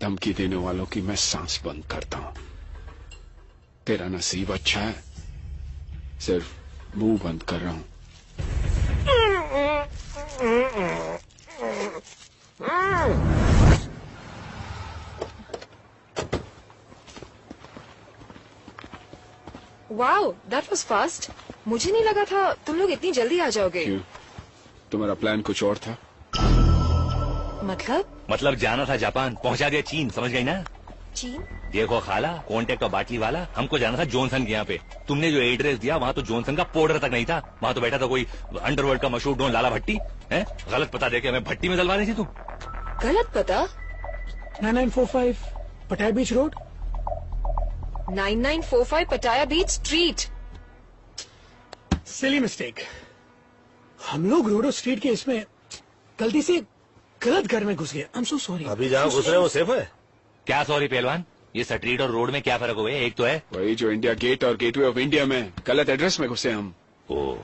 F: धमकी देने वालों की मैं सांस बंद करता हूं। तेरा नसीब अच्छा है, सिर्फ मुंह बंद कर रहा हूं।
J: Wow, that was fast. मुझे नहीं लगा था तुम लोग इतनी जल्दी आ जाओगे।
F: क्यों? तुम्हारा प्लान कुछ और था?
A: मतलब जाना था जापान, पहुंचा दिया चीन, समझ गई ना?
J: चीन?
A: देखो खाला, कॉन्टेक्ट और बाटली वाला, हमको जाना था जॉनसन के यहाँ पे। तुमने जो एड्रेस दिया वहाँ तो जॉनसन का पाउडर तक नहीं था, वहाँ तो बैठा था कोई अंडरवर्ल्ड का मशहूर डॉन लाला भट्टी। है गलत पता देके हमें भट्टी में डलवानी थी तुम।
J: गलत पता?
G: 9945 पटाया बीच रोड।
J: 9945 पटाया बीच स्ट्रीट।
G: Silly mistake. हम लोग रोडो स्ट्रीट के इसमें गलती से गलत घर में घुस गए। आई एम सो सॉरी।
B: अभी जहाँ घुस रहे हैं वो सेफ है?
A: क्या सॉरी पहलवान, ये स्ट्रीट और रोड में क्या फर्क हुआ? एक तो है
F: वही जो इंडिया गेट और गेटवे ऑफ इंडिया में गलत एड्रेस में घुसे हम।
A: ओ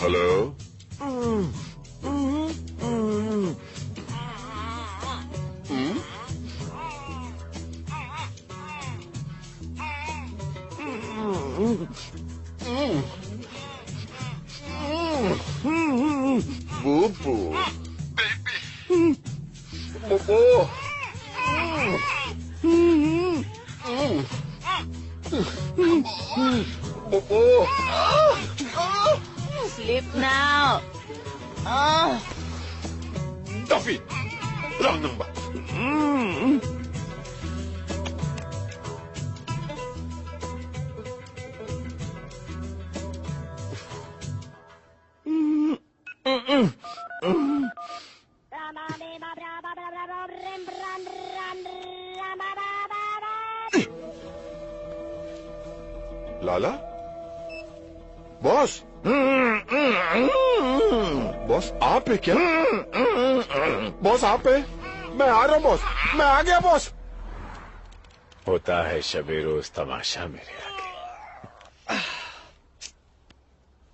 H: हेलो। बूबू बूबू बूबू
K: Sleep now.
H: Duffy, wrong number. लाला, बॉस, बॉस आप है क्या? बॉस आप है? मैं आ रहा हूँ बॉस, मैं आ गया बॉस।
I: होता है शबे रोज तमाशा मेरे आगे।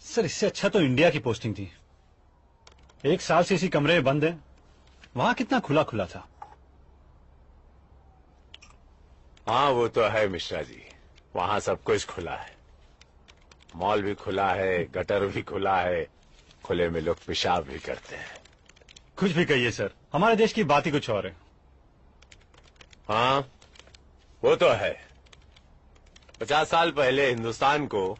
L: सर इससे अच्छा तो इंडिया की पोस्टिंग थी। 1 साल से इसी कमरे में बंद है, वहां कितना खुला खुला था।
I: हाँ वो तो है मिश्रा जी, वहां सब कुछ खुला है। मॉल भी खुला है, गटर भी खुला है, खुले में लोग पेशाब भी करते हैं।
L: कुछ भी कहिए सर, हमारे देश की बात ही कुछ और है।
I: हाँ वो तो है। 50 साल पहले हिंदुस्तान को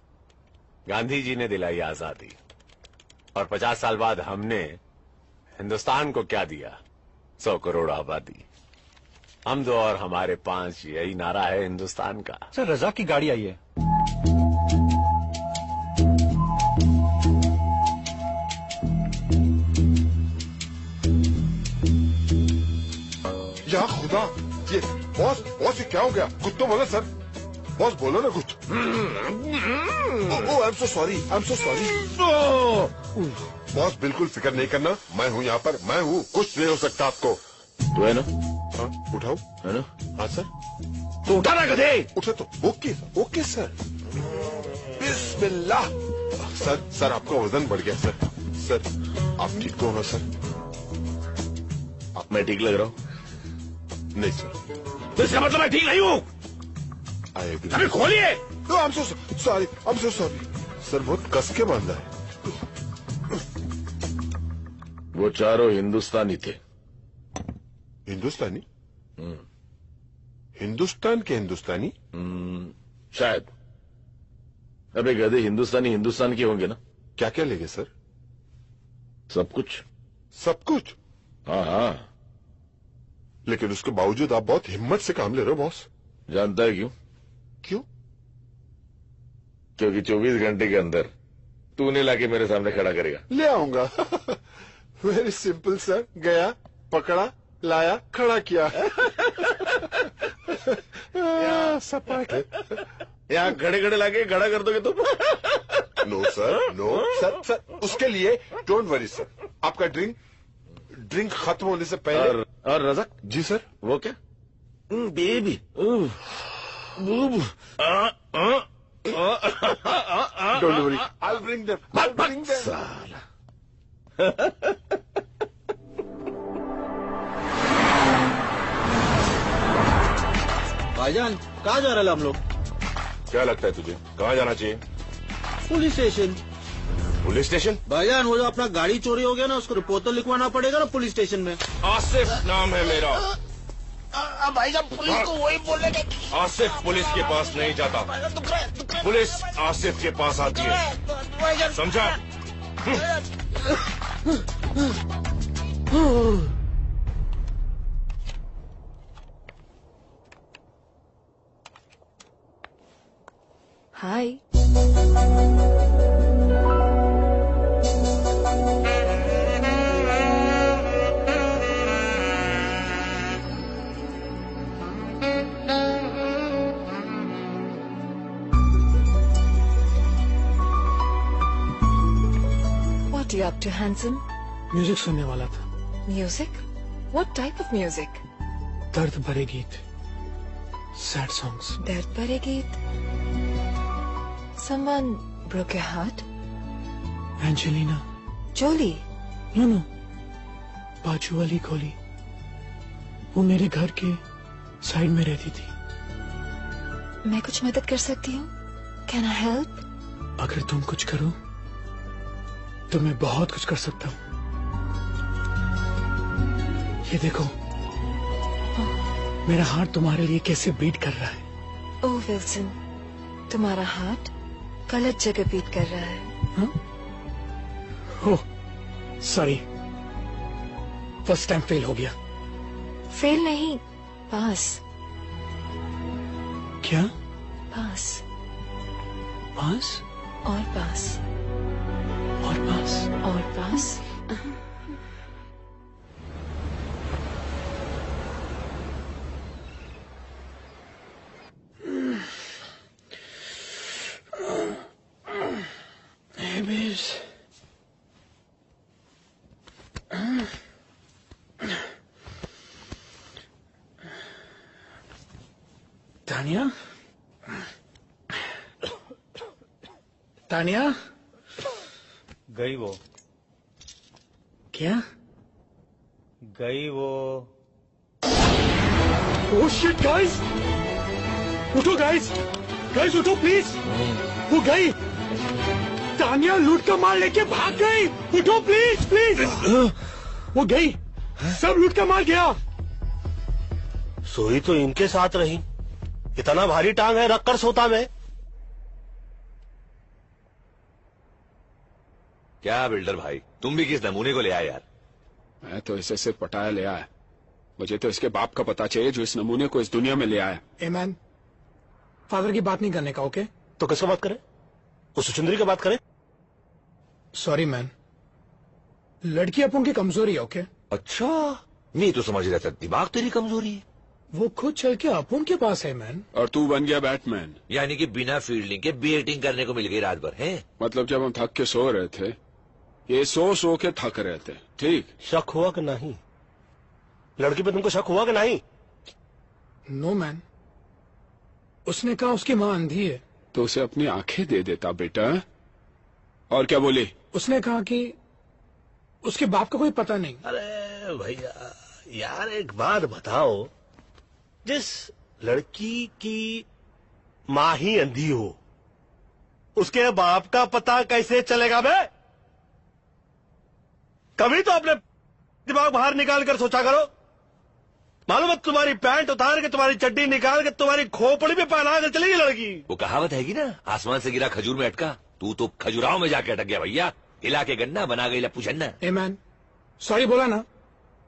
I: गांधी जी ने दिलाई आजादी, और 50 साल बाद हमने हिंदुस्तान को क्या दिया? 100 करोड़ आबादी। हम दो और हमारे 5, यही नारा है हिंदुस्तान का।
L: सर रजा की गाड़ी आई है।
H: या खुदा, ये बॉस, बॉस ये क्या हो गया? कुछ तो बोलो सर। बॉस बोलो ना कुछ। Oh I am so sorry, I am so sorry. Boss बिल्कुल फिक्र नहीं करना, मैं हूँ यहाँ पर, मैं हूँ, कुछ नहीं हो सकता आपको।
I: तू है ना?
H: हाँ उठाओ।
I: है ना?
H: हाँ सर।
I: तू उठा ना गधे।
H: उठे तो ओके ओके सर। बिस्मिल्लाह। सर आपका वजन बढ़ गया सर। सर आप ठीक तो हो ना सर?
I: मैं ठीक लग रहा हूँ?
H: नहीं सर।
I: तो इसका मतलब मैं ठीक नहीं हूँ?
H: I agree.
I: अबे खोलिए।
H: I am so sorry, I am so sorry sir. बहुत कस के बांधा है।
I: वो चारों हिंदुस्तानी थे।
H: हिंदुस्तानी? हिंदुस्तान के हिंदुस्तानी?
I: शायद। अबे गधे, हिंदुस्तानी हिंदुस्तान के होंगे ना?
H: क्या क्या लेंगे सर?
I: सब कुछ।
H: सब कुछ?
I: हाँ हाँ।
H: लेकिन उसके बावजूद आप बहुत हिम्मत से काम ले रहे हो बॉस।
I: जानता है क्यों?
H: क्यों?
I: क्योंकि 24 घंटे के अंदर तूने लाके मेरे सामने खड़ा करेगा।
H: ले आऊंगा। Very simple sir. गया, पकड़ा, लाया, खड़ा किया।
I: यहाँ खड़े खड़े लाके खड़ा कर दोगे तुम?
H: No sir, no sir. Sir उसके लिए डोंट वरी सर। आपका ड्रिंक खत्म होने से पहले।
I: और रज़क
H: जी सर।
I: वो क्या? Baby
E: Don't worry. I'll bring them. I'll bring them.
H: साला।
K: भाईजान कहाँ जा रहे हैं हम लोग?
H: क्या लगता है तुझे कहाँ जाना चाहिए?
K: Police station.
H: Police station?
K: भाईजान वो जो अपना गाड़ी चोरी हो गया ना, उसको रिपोर्ट तो लिखवाना पड़ेगा ना पुलिस स्टेशन में।
H: आसिफ नाम है मेरा।
K: भाईजान पुलिस को वही बोलने के।
H: आसिफ पुलिस के पास नहीं जाता, पुलिस आसिफ के पास आती है, समझा?
J: हाय। What are you up to, handsome?
G: Music सुनने वाला था।
J: Music? What type of music?
G: दर्द भरे गीत, सैड सॉन्ग्स।
J: दर्द भरे गीत। Someone broke your heart?
G: Angelina
J: Jolie?
G: No no, बाजू वाली गोली। वो मेरे घर के साइड में रहती थी।
J: मैं कुछ मदद कर सकती हूँ? Can I help?
G: अगर तुम कुछ करो तो मैं बहुत कुछ कर सकता हूँ। ये देखो, मेरा हार्ट तुम्हारे लिए कैसे बीट कर रहा है।
J: ओह विल्सन, तुम्हारा हार्ट गलत जगह बीट कर रहा है।
G: Oh sorry, first time fail हो गया।
J: फेल नहीं, पास।
G: क्या?
J: पास
G: पास
J: और पास
G: और पास
J: और पास।
G: तानिया, तानिया
L: गई वो।
G: क्या?
L: गई वो।
G: ओह शिट गाइस, उठो गाइस, गाइस उठो प्लीज। वो गई, तानिया लूट का माल लेके भाग गई। उठो प्लीज प्लीज। वो गई, सब लूट का माल गया।
B: सोई तो इनके साथ रही, इतना भारी टांग है, रख कर सोता मैं।
A: क्या बिल्डर भाई, तुम भी किस नमूने को ले आए यार?
F: मैं तो इसे सिर्फ पटाया ले आया। मुझे तो इसके बाप का पता चाहिए जो इस नमूने को इस दुनिया में ले आया।
G: ए मैन, फादर की बात नहीं करने का, ओके?
B: तो किसका बात करें? वो सुचंद्री की बात करें?
G: सॉरी मैन, लड़की अपन की कमजोरी है, ओके?
A: अच्छा, मैं तो समझ रहा था दिमाग तेरी कमजोरी है।
G: वो खुद चल के अपन के पास है मैन।
F: और तू बन गया बैटमैन।
A: यानी कि बिना फील्डिंग के बैटिंग करने को मिल गई रात भर, है?
F: मतलब जब हम थक के सो रहे थे, ये सो के थक रहे थे, ठीक?
B: शक हुआ कि नहीं? लड़की पे तुमको शक हुआ कि नहीं?
G: नो मैन, उसने कहा उसकी माँ अंधी है।
F: तो उसे अपनी आंखें दे देता बेटा। और क्या बोली?
G: उसने कहा कि उसके बाप का कोई पता नहीं।
B: अरे भैया यार, एक बात बताओ, जिस लड़की की माँ ही अंधी हो, उसके बाप का पता कैसे चलेगा बे? कभी तो अपने दिमाग बाहर निकाल कर सोचा करो। मालूम है, तुम्हारी पैंट उतार के, तुम्हारी चड्डी निकाल के, तुम्हारी खोपड़ी में पहना कर चलेगी लड़की।
A: वो कहावत हैगी ना, आसमान से गिरा खजूर में अटका। तू तो खजुराहो में जाके अटक गया भैया। हिला के गन्ना बना गई लप्पू छन्ना।
G: ए मैन, सॉरी बोला ना।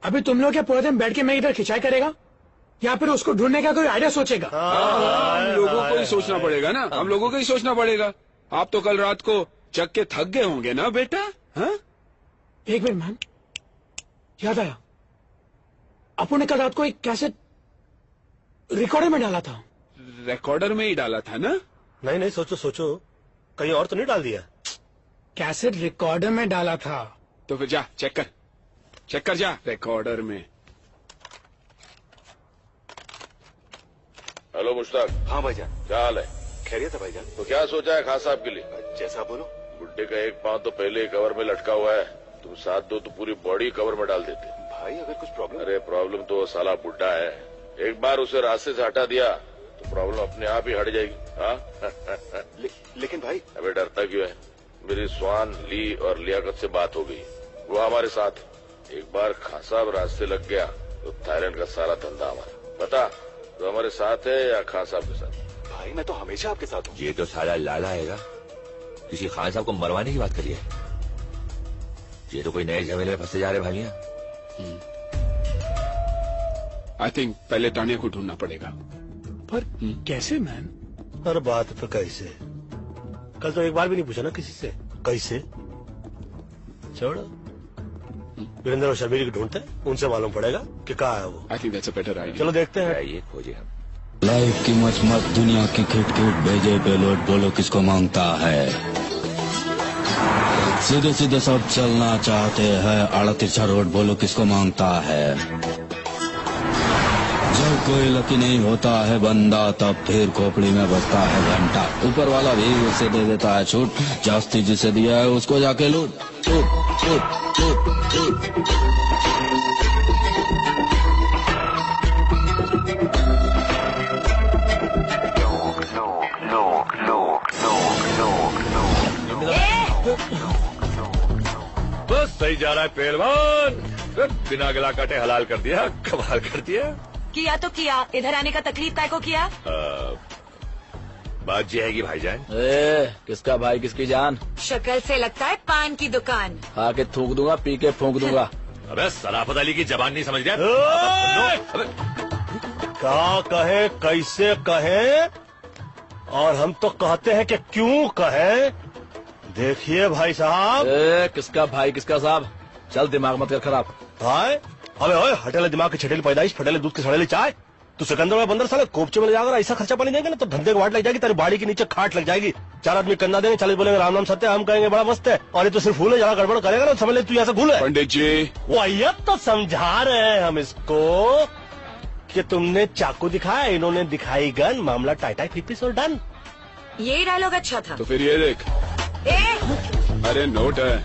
G: अभी तुम लोग क्या पूरे दिन बैठ के मैं इधर खिंचाई करेगा, या फिर उसको ढूंढने का कोई आइडिया सोचेगा?
F: हम लोगों को ही सोचना पड़ेगा ना, हम लोगों को ही सोचना पड़ेगा। आप तो कल रात को जग के थक गए होंगे ना बेटा? हाँ?
G: एक मिनट मैन, याद आया, अपन ने कल रात को एक कैसेट रिकॉर्डर में डाला था।
F: रिकॉर्डर में ही डाला था ना?
B: नहीं नहीं, सोचो सोचो, कहीं और तो नहीं डाल दिया?
G: कैसेट रिकॉर्डर में डाला था।
F: तो फिर जा चेक कर जा रिकॉर्डर में।
H: हेलो मुश्ताक।
A: हाँ भाईजान।
H: क्या हाल है?
M: खैरियत है भाईजान।
H: तो क्या सोचा है खान साहब के लिए?
M: जैसा बोलो।
H: बुड्ढे का एक पांव तो पहले ही कवर में लटका हुआ है, तुम साथ दो तो पूरी बॉडी कवर में डाल देते।
M: भाई अगर कुछ प्रॉब्लम?
H: अरे प्रॉब्लम तो साला बुड्ढा है, एक बार उसे रास्ते से हटा दिया तो प्रॉब्लम अपने आप ही हट जाएगी। हाँ
M: लेकिन भाई।
H: अबे डरता क्यों है? मेरी स्वान, ली और लियाकत से बात हो गई, वो हमारे साथ। एक बार खान साहब रास्ते लग गया तो थाईलैंड का सारा धंधा हमारा। बता तो हमारे साथ है या खान साहब के साथ?
M: भाई मैं तो हमेशा आपके साथ हूँ।
A: ये तो साला लाला आएगा, किसी खान साहब को मरवाने की बात करिए। ये तो कोई नए झमेले में फंसे जा रहे भाइयां।
F: आई थिंक पहले तानिया को ढूंढना पड़ेगा।
G: पर कैसे मैन?
B: हर बात पे कैसे? कल तो एक बार भी नहीं पूछा ना किसी से कैसे। छोड़ो, वीरेंद्र और शर्मिली को ढूंढते हैं, उनसे मालूम पड़ेगा कि कहाँ है वो।
F: I think that's a better idea.
B: चलो देखते हैं।
A: ये खोजे हम।
N: लाइफ की मचमच, दुनिया की खिटखिट, भेजे पेलोड, बोलो किसको मांगता है। सीधे सीधे सब चलना चाहते हैं, आड़ा तिरछा रोड, बोलो किसको मांगता है। जब कोई लकी नहीं होता है बंदा, तब फिर खोपड़ी में बजता है घंटा। ऊपर वाला भी उसे दे देता है छूट, जास्ती जिसे दिया है उसको जाके लूट। छूट छूट छूट छूट।
A: बस सही जा रहा है पहलवान, बिना गला काटे हलाल कर दिया, कमाल कर दिया।
O: किया तो किया, इधर आने का तकलीफ काय को किया?
A: बात ये है कि भाईजान।
P: किसका भाई किसकी जान?
O: शक्ल से लगता है पान की दुकान।
P: आके थूक दूंगा, पी के फूंक दूंगा।
A: अबे सराफत अली की जबान नहीं समझ गया?
B: क्या कहे, कैसे कहे, और हम तो कहते हैं कि क्यों कहे। देखिए भाई साहब।
P: किसका भाई किसका साहब? चल दिमाग मत कर खराब।
B: भाई अबे ओए, हटेले दिमाग की छटेली पैदाइश, फटेले दूध के सड़ेले चाय। तू सिकंदर में बंदर साले कोपचे में ले जाकर ऐसा खर्चा पानी देंगे ना तो धंधे को वाट लग जाएगी, तेरी बाड़ी के नीचे खाट लग जाएगी। 4 आदमी कंधा देंगे, 40 बोलेंगे राम नाम सत्य, हम कहेंगे बड़ा मस्त है, और ये तो सिर्फ फूल है, जरा गड़बड़ करेगा ना समझ ले तू ऐसा भूल है।
F: पंडित जी
B: वही तो समझा रहे हैं हम इसको कि तुमने चाकू दिखाया, इन्होंने दिखाई गन, मामला टाइटाई फिपिस और डन।
O: ये डायलॉग अच्छा था।
F: तो फिर ये देख। अरे नोट है।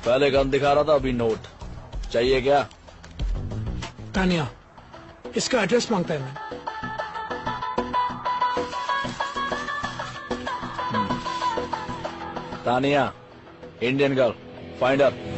P: पहले गन दिखा रहा था, अभी नोट चाहिए क्या?
G: तानिया, इसका एड्रेस मांगता है मैं।
P: Tania, Indian girl, find her.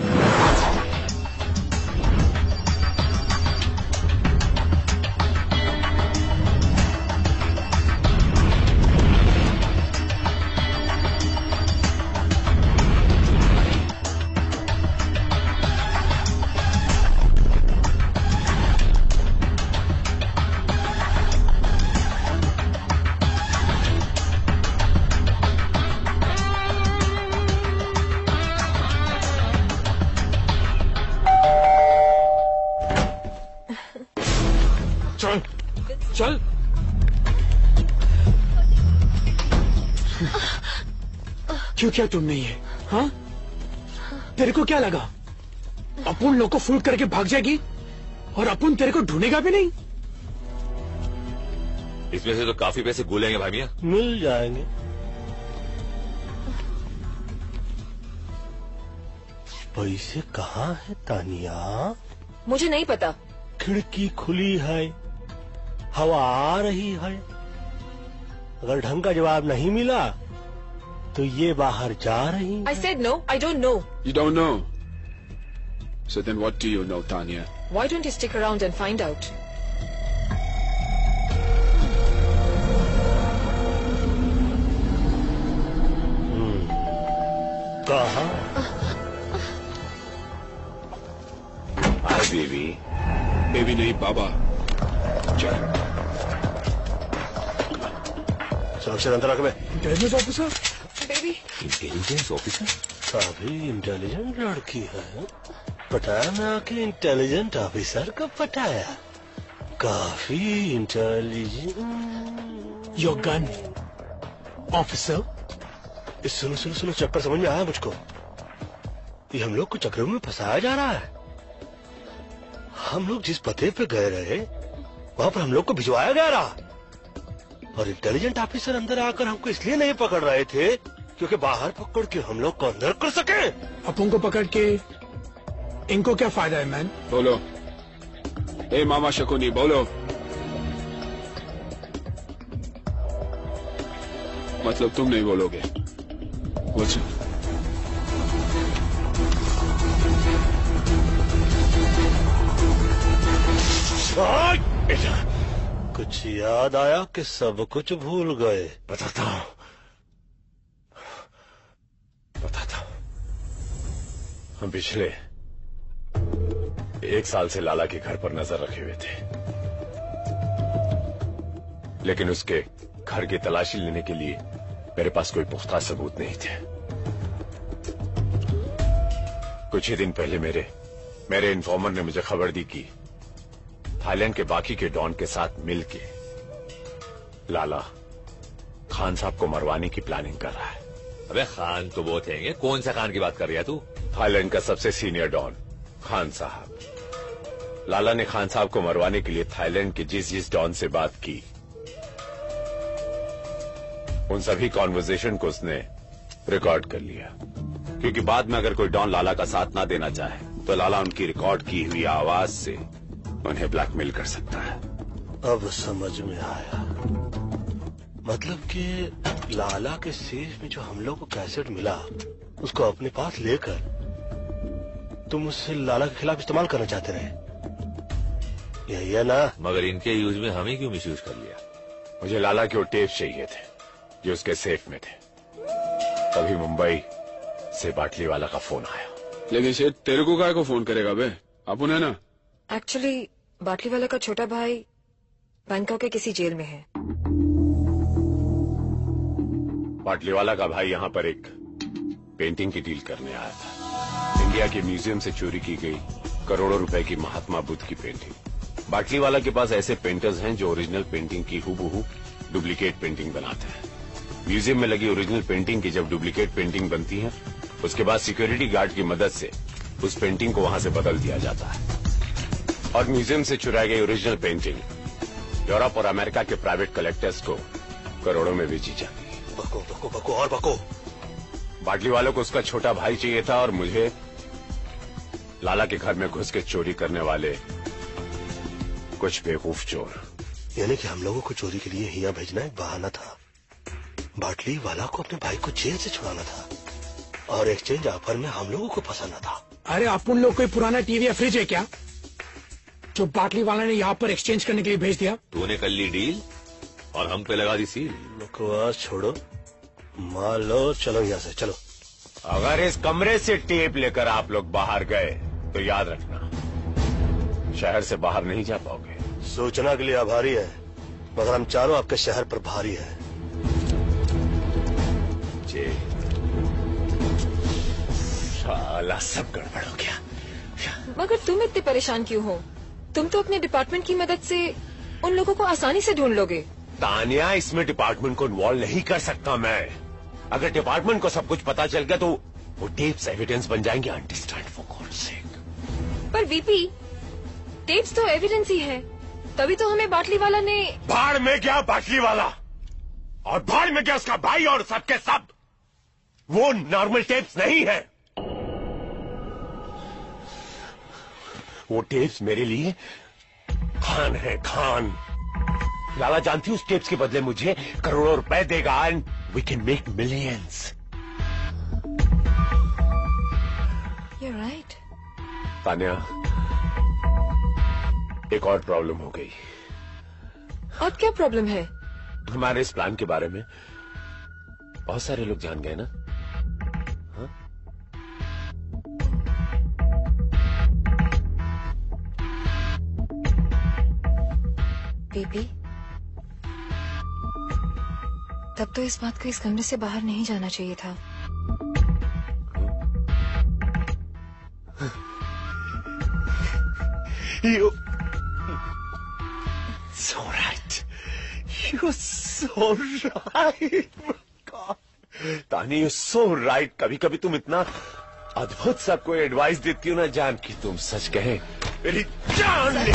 G: चल क्यों किया तुमने ये? हाँ, तेरे को क्या लगा अपन लोग को फूट करके भाग जाएगी और अपन तेरे को ढूंढेगा भी नहीं?
A: इसमें से तो काफी पैसे गुलेंगे भाई मियां।
B: मिल जाएंगे। पैसे कहाँ है तानिया?
J: मुझे नहीं पता।
B: खिड़की खुली है, हवा आ रही है, अगर ढंग का जवाब नहीं मिला तो ये बाहर जा रही है।
J: I said no, I don't know.
F: You don't know. So then what do you know, Tanya?
J: Why don't you stick around and find out?
B: कहाँ?
A: Hi baby.
F: बेबी नहीं बाबा। चल।
B: सुरक्षित अंदर रख बे।
G: Intelligence officer.
J: Baby.
A: Intelligence officer?
B: काफी intelligent लड़की है। पटाया मैं आके इंटेलिजेंट ऑफिसर को पटाया। काफी इंटेलिजेंट।
G: Your gun officer.
B: सुनो सुनो सुनो, चक्कर समझ में आया मुझको। ये हम लोग को चक्रों में फंसाया जा रहा है। हम लोग जिस पते पे गए रहे वहां पर हम लोग को भिजवाया गया रहा। और इंटेलिजेंट ऑफिसर अंदर आकर हमको इसलिए नहीं पकड़ रहे थे क्योंकि बाहर पकड़ के हम लोग को अंदर कर सके।
G: अपन को पकड़ के इनको क्या फायदा है मैन?
F: बोलो। ए मामा शकुनी बोलो। मतलब तुम नहीं बोलोगे? बोलो।
B: कुछ याद आया कि सब कुछ भूल गए?
H: बताता हूं। हम पिछले 1 साल से लाला के घर पर नजर रखे हुए थे, लेकिन उसके घर की तलाशी लेने के लिए मेरे पास कोई पुख्ता सबूत नहीं थे। कुछ ही दिन पहले मेरे इन्फॉर्मर ने मुझे खबर दी कि थाईलैंड के बाकी के डॉन के साथ मिलके लाला खान साहब को मरवाने की प्लानिंग कर रहा है।
A: अबे खान तो वो थे, कौन सा खान की बात कर रही है तू?
H: थाईलैंड का सबसे सीनियर डॉन खान साहब। लाला ने खान साहब को मरवाने के लिए थाईलैंड के जिस डॉन से बात की, उन सभी कॉन्वर्सेशन को उसने रिकॉर्ड कर लिया, क्योंकि बाद में अगर कोई डॉन लाला का साथ ना देना चाहे तो लाला उनकी रिकॉर्ड की हुई आवाज से उन्हें ब्लैकमेल कर सकता है।
B: अब समझ में आया। मतलब कि लाला के सेफ में जो हम लोग को कैसेट मिला, उसको अपने पास लेकर तुम उससे लाला के खिलाफ इस्तेमाल करना चाहते रहे, यही है ना?
A: मगर इनके यूज में हमें क्यों मिसयूज कर लिया?
H: मुझे लाला के वो टेप चाहिए थे जो उसके सेफ में थे। तभी मुंबई से बाटली वाला का फोन आया।
F: लेकिन शेठ तेरे को काय को फोन करेगा बे? अपन है ना।
J: एक्चुअली बाटली वाला का छोटा भाई बैंकॉक के किसी जेल में है।
H: बाटली वाला का भाई यहाँ पर एक पेंटिंग की डील करने आया था। इंडिया के म्यूजियम से चोरी की गई करोड़ों रुपए की महात्मा बुद्ध की पेंटिंग। बाटली वाला के पास ऐसे पेंटर्स हैं जो ओरिजिनल पेंटिंग की हूबहू डुप्लीकेट पेंटिंग बनाते हैं। म्यूजियम में लगी ओरिजिनल पेंटिंग की जब डुप्लीकेट पेंटिंग बनती है, उसके बाद सिक्योरिटी गार्ड की मदद से उस पेंटिंग को वहां से बदल दिया जाता है और म्यूजियम से चुराई गई ओरिजिनल पेंटिंग यूरोप और अमेरिका के प्राइवेट कलेक्टर्स को करोड़ों में बेची जाती है।
B: बको बको बको और बको।
H: बाटली वालों को उसका छोटा भाई चाहिए था और मुझे लाला के घर में घुस के चोरी करने वाले कुछ बेवकूफ चोर।
B: यानी कि हम लोगों को चोरी के लिए हिया भेजना एक बहाना था। बाटली वाला को अपने भाई को जेल से छुड़ाना था और एक्सचेंज ऑफर में हम लोगों को फंसाना था।
G: अरे अपन लोग कोई पुराना टीवी या फ्रिज है क्या जो बाटली वाला ने यहाँ पर एक्सचेंज करने के लिए भेज दिया?
A: तूने कर ली डील और हम पे लगा दी सील।
B: बकवास छोड़ो, मान लो, चलो यहाँ से चलो।
H: अगर इस कमरे से टेप लेकर आप लोग बाहर गए तो याद रखना, शहर से बाहर नहीं जा पाओगे।
B: सूचना के लिए आभारी है, मगर हम चारों आपके शहर पर भारी है।
H: जी साला सब गड़बड़ हो गया।
J: मगर तुम इतने परेशान क्यों हो? तुम तो अपने डिपार्टमेंट की मदद से उन लोगों को आसानी से ढूंढ लोगे।
H: तानिया, इसमें डिपार्टमेंट को इन्वॉल्व नहीं कर सकता मैं। अगर डिपार्टमेंट को सब कुछ पता चल गया तो वो टेप्स एविडेंस बन जाएंगे। अंडरस्टैंड फॉर गॉड्स सेक।
J: पर वीपी, टेप्स तो एविडेंस ही है, तभी तो हमें बाटली वाला ने।
H: भाड़ में क्या बाटली वाला और भाड़ में क्या उसका भाई और सबके सब। वो नॉर्मल टेप्स नहीं है, वो टेप्स मेरे लिए खान है, खान। लाला जानती हूँ उस टेप्स के बदले मुझे करोड़ों रुपए देगा and we can make millions.
J: You're right.
H: Tania, एक और प्रॉब्लम हो गई।
J: और क्या प्रॉब्लम है?
H: हमारे इस प्लान के बारे में बहुत सारे लोग जान गए ना। हाँ?
J: बेबी, तब तो इस बात को इस कमरे से बाहर नहीं जाना चाहिए था।
H: You so right. You're so right. God. तानी, you're so right. कभी कभी तुम इतना अद्भुत सबको एडवाइस देती हो ना जान की तुम सच कहे मेरी जान ले।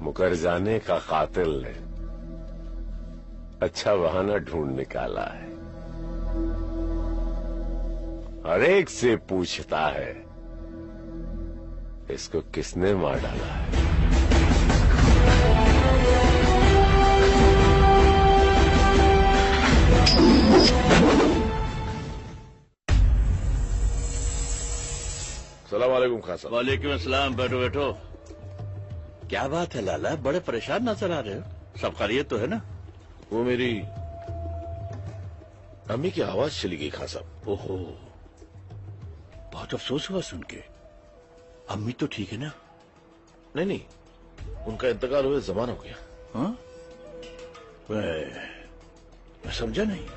H: मुकर जाने का कातिल ने अच्छा बहाना ढूंढ निकाला है। हर एक से पूछता है इसको किसने मार डाला है। सलाम वालेकुम खान साहब।
I: वालेकुम अस्सलाम। बैठो बैठो। क्या बात है लाला, बड़े परेशान नजर आ रहे हो? सब खैरियत तो है ना?
H: वो मेरी अम्मी की आवाज चली गई खान साहब।
I: ओहो, बहुत अफसोस हुआ सुन के। अम्मी तो ठीक है ना?
H: नहीं नहीं, उनका इंतकाल हुए जमाना हो गया।
I: हाँ? मैं समझा नहीं।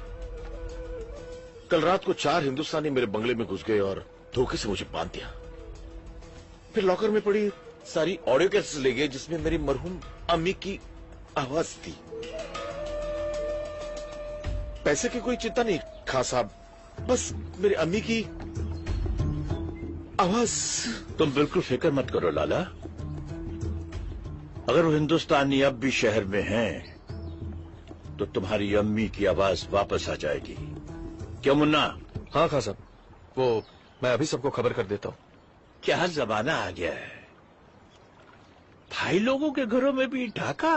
H: कल रात को 4 हिंदुस्तानी मेरे बंगले में घुस गए और धोखे से मुझे बांध दिया। फिर लॉकर में पड़ी सारी ऑडियो कैसेट्स ले गए जिसमें मेरी मरहूम अम्मी की आवाज थी। पैसे की कोई चिंता नहीं खान साहब, बस मेरी अम्मी की आवाज।
I: तुम बिल्कुल फिक्र मत करो लाला। अगर वो हिंदुस्तानी अब भी शहर में हैं, तो तुम्हारी अम्मी की आवाज वापस आ जाएगी। क्यों मुन्ना?
M: हाँ खान साहब, वो मैं अभी सबको खबर कर देता हूँ।
I: क्या जमाना आ गया है, भाई लोगों के घरों में भी ढाका।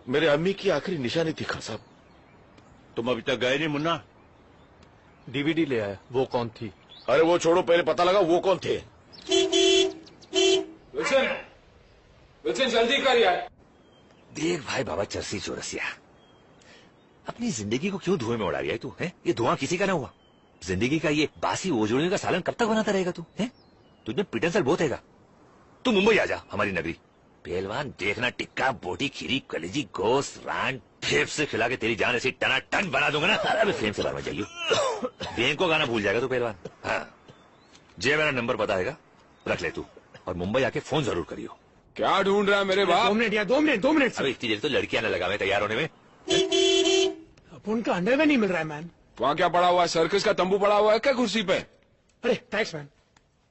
H: मेरे अम्मी की आखिरी निशानी थी खान साहब।
I: तुम अभी तक गए नहीं मुन्ना?
M: डीवीडी ले आया। वो कौन थी?
H: अरे वो छोड़ो, पहले पता लगा वो कौन थे।
F: विल्सन जल्दी कर यार।
A: देख भाई बाबा चरसी चौरसिया, अपनी जिंदगी को क्यों धुएं में उड़ा रही है तू? है ये धुआं किसी का ना हुआ। जिंदगी का ये बासी ओजोड़ियों का सालन कब तक बनाता रहेगा तू? है तुझमें पिटनसल बहुत हैगा। तू मुंबई आ जा, हमारी नगरी। पहलवान देखना, टिक्का बोटी खीरी कलेजी गोश्त रान फेफ से खिला के तेरी जान ऐसी टना टन बना दूंगा ना। अरे फ्रेम से बाहर में जाइयो। बैंक को गाना भूल जाएगा तू पहलवान। हाँ, जे मेरा नंबर पता है रख ले तू, और मुंबई आके फोन जरूर करियो।
F: क्या ढूंढ रहा है मेरे बाप?
G: 2 मिनट।
A: अरे इतनी देर तो लड़कियां ना लगा मैं तैयार होने में।
G: अब उनका अंडरवेयर नहीं मिल रहा है मैन।
F: वहाँ क्या पड़ा हुआ है? सर्कस का तंबू पड़ा हुआ है क्या कुर्सी पे?
G: अरे थैंक्स मैन।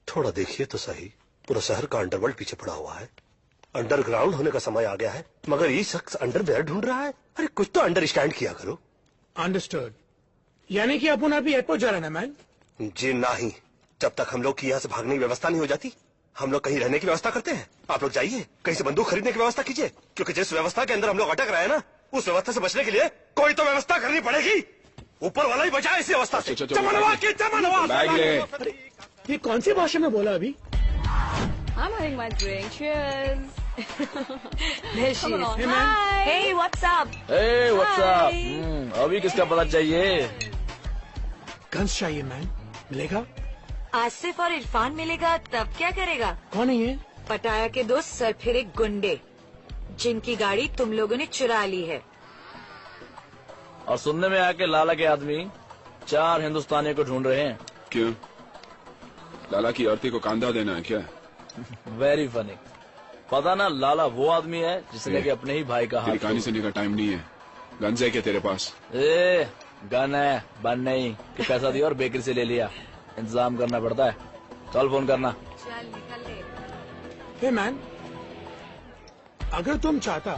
B: थोड़ा देखिए तो सही, पूरा शहर का अंडरवर्ल्ड पीछे पड़ा हुआ है। अंडरग्राउंड होने का समय आ गया है, मगर ये शख्स अंडरवेयर ढूंढ रहा है। अरे कुछ तो अंडरस्टैंड किया करो।
G: अंडरस्टूड। यानी कि अपन अभी एयरपोर्ट जा रहे हैं ना मैन?
B: जी नहीं, जब तक हम लोग की यहाँ से भागने की व्यवस्था नहीं हो जाती, हम लोग कहीं रहने की व्यवस्था करते हैं। आप लोग जाइए, कहीं से बंदूक खरीदने की व्यवस्था कीजिए, क्योंकि जिस व्यवस्था के अंदर हम लोग अटक रहे हैं ना, उस व्यवस्था से बचने के लिए कोई तो व्यवस्था करनी पड़ेगी। ऊपर वाला ही बचाए इस व्यवस्था से।
F: बैग ले।
G: ये कौन सी भाषा में बोला अभी?
Q: I'm having my drink. Cheers.
O: There she
Q: Come
O: is.
Q: on.
O: Hey,
Q: Hi.
O: Hey, what's up?
P: Hey, what's up? अभी किसका पता चाहिए?
G: गन्स चाहिए मैन। मिलेगा?
O: आसिफ और इरफान मिलेगा तब क्या करेगा?
G: कौन है ये?
O: पटाया के दो सरफिरे गुंडे, जिनकी गाड़ी तुम लोगों ने चुरा ली है।
P: और सुनने में आया कि लाला के आदमी 4 हिंदुस्तानियों को ढूंढ रहे हैं।
F: क्यों? लाला की औरती को कांधा देना है क्या?
P: Very funny. पता ना लाला वो आदमी है जिसने कि अपने ही भाई का हाथ।
F: कहानी सुनने का टाइम नहीं है। गन्स है क्या तेरे पास?
P: ए, गन है, बन नहीं कि पैसा दिया और बेकरी से ले लिया। इंतजाम करना पड़ता है। चल फोन करना।
O: चल निकल ले।
G: हे मैन, अगर तुम चाहता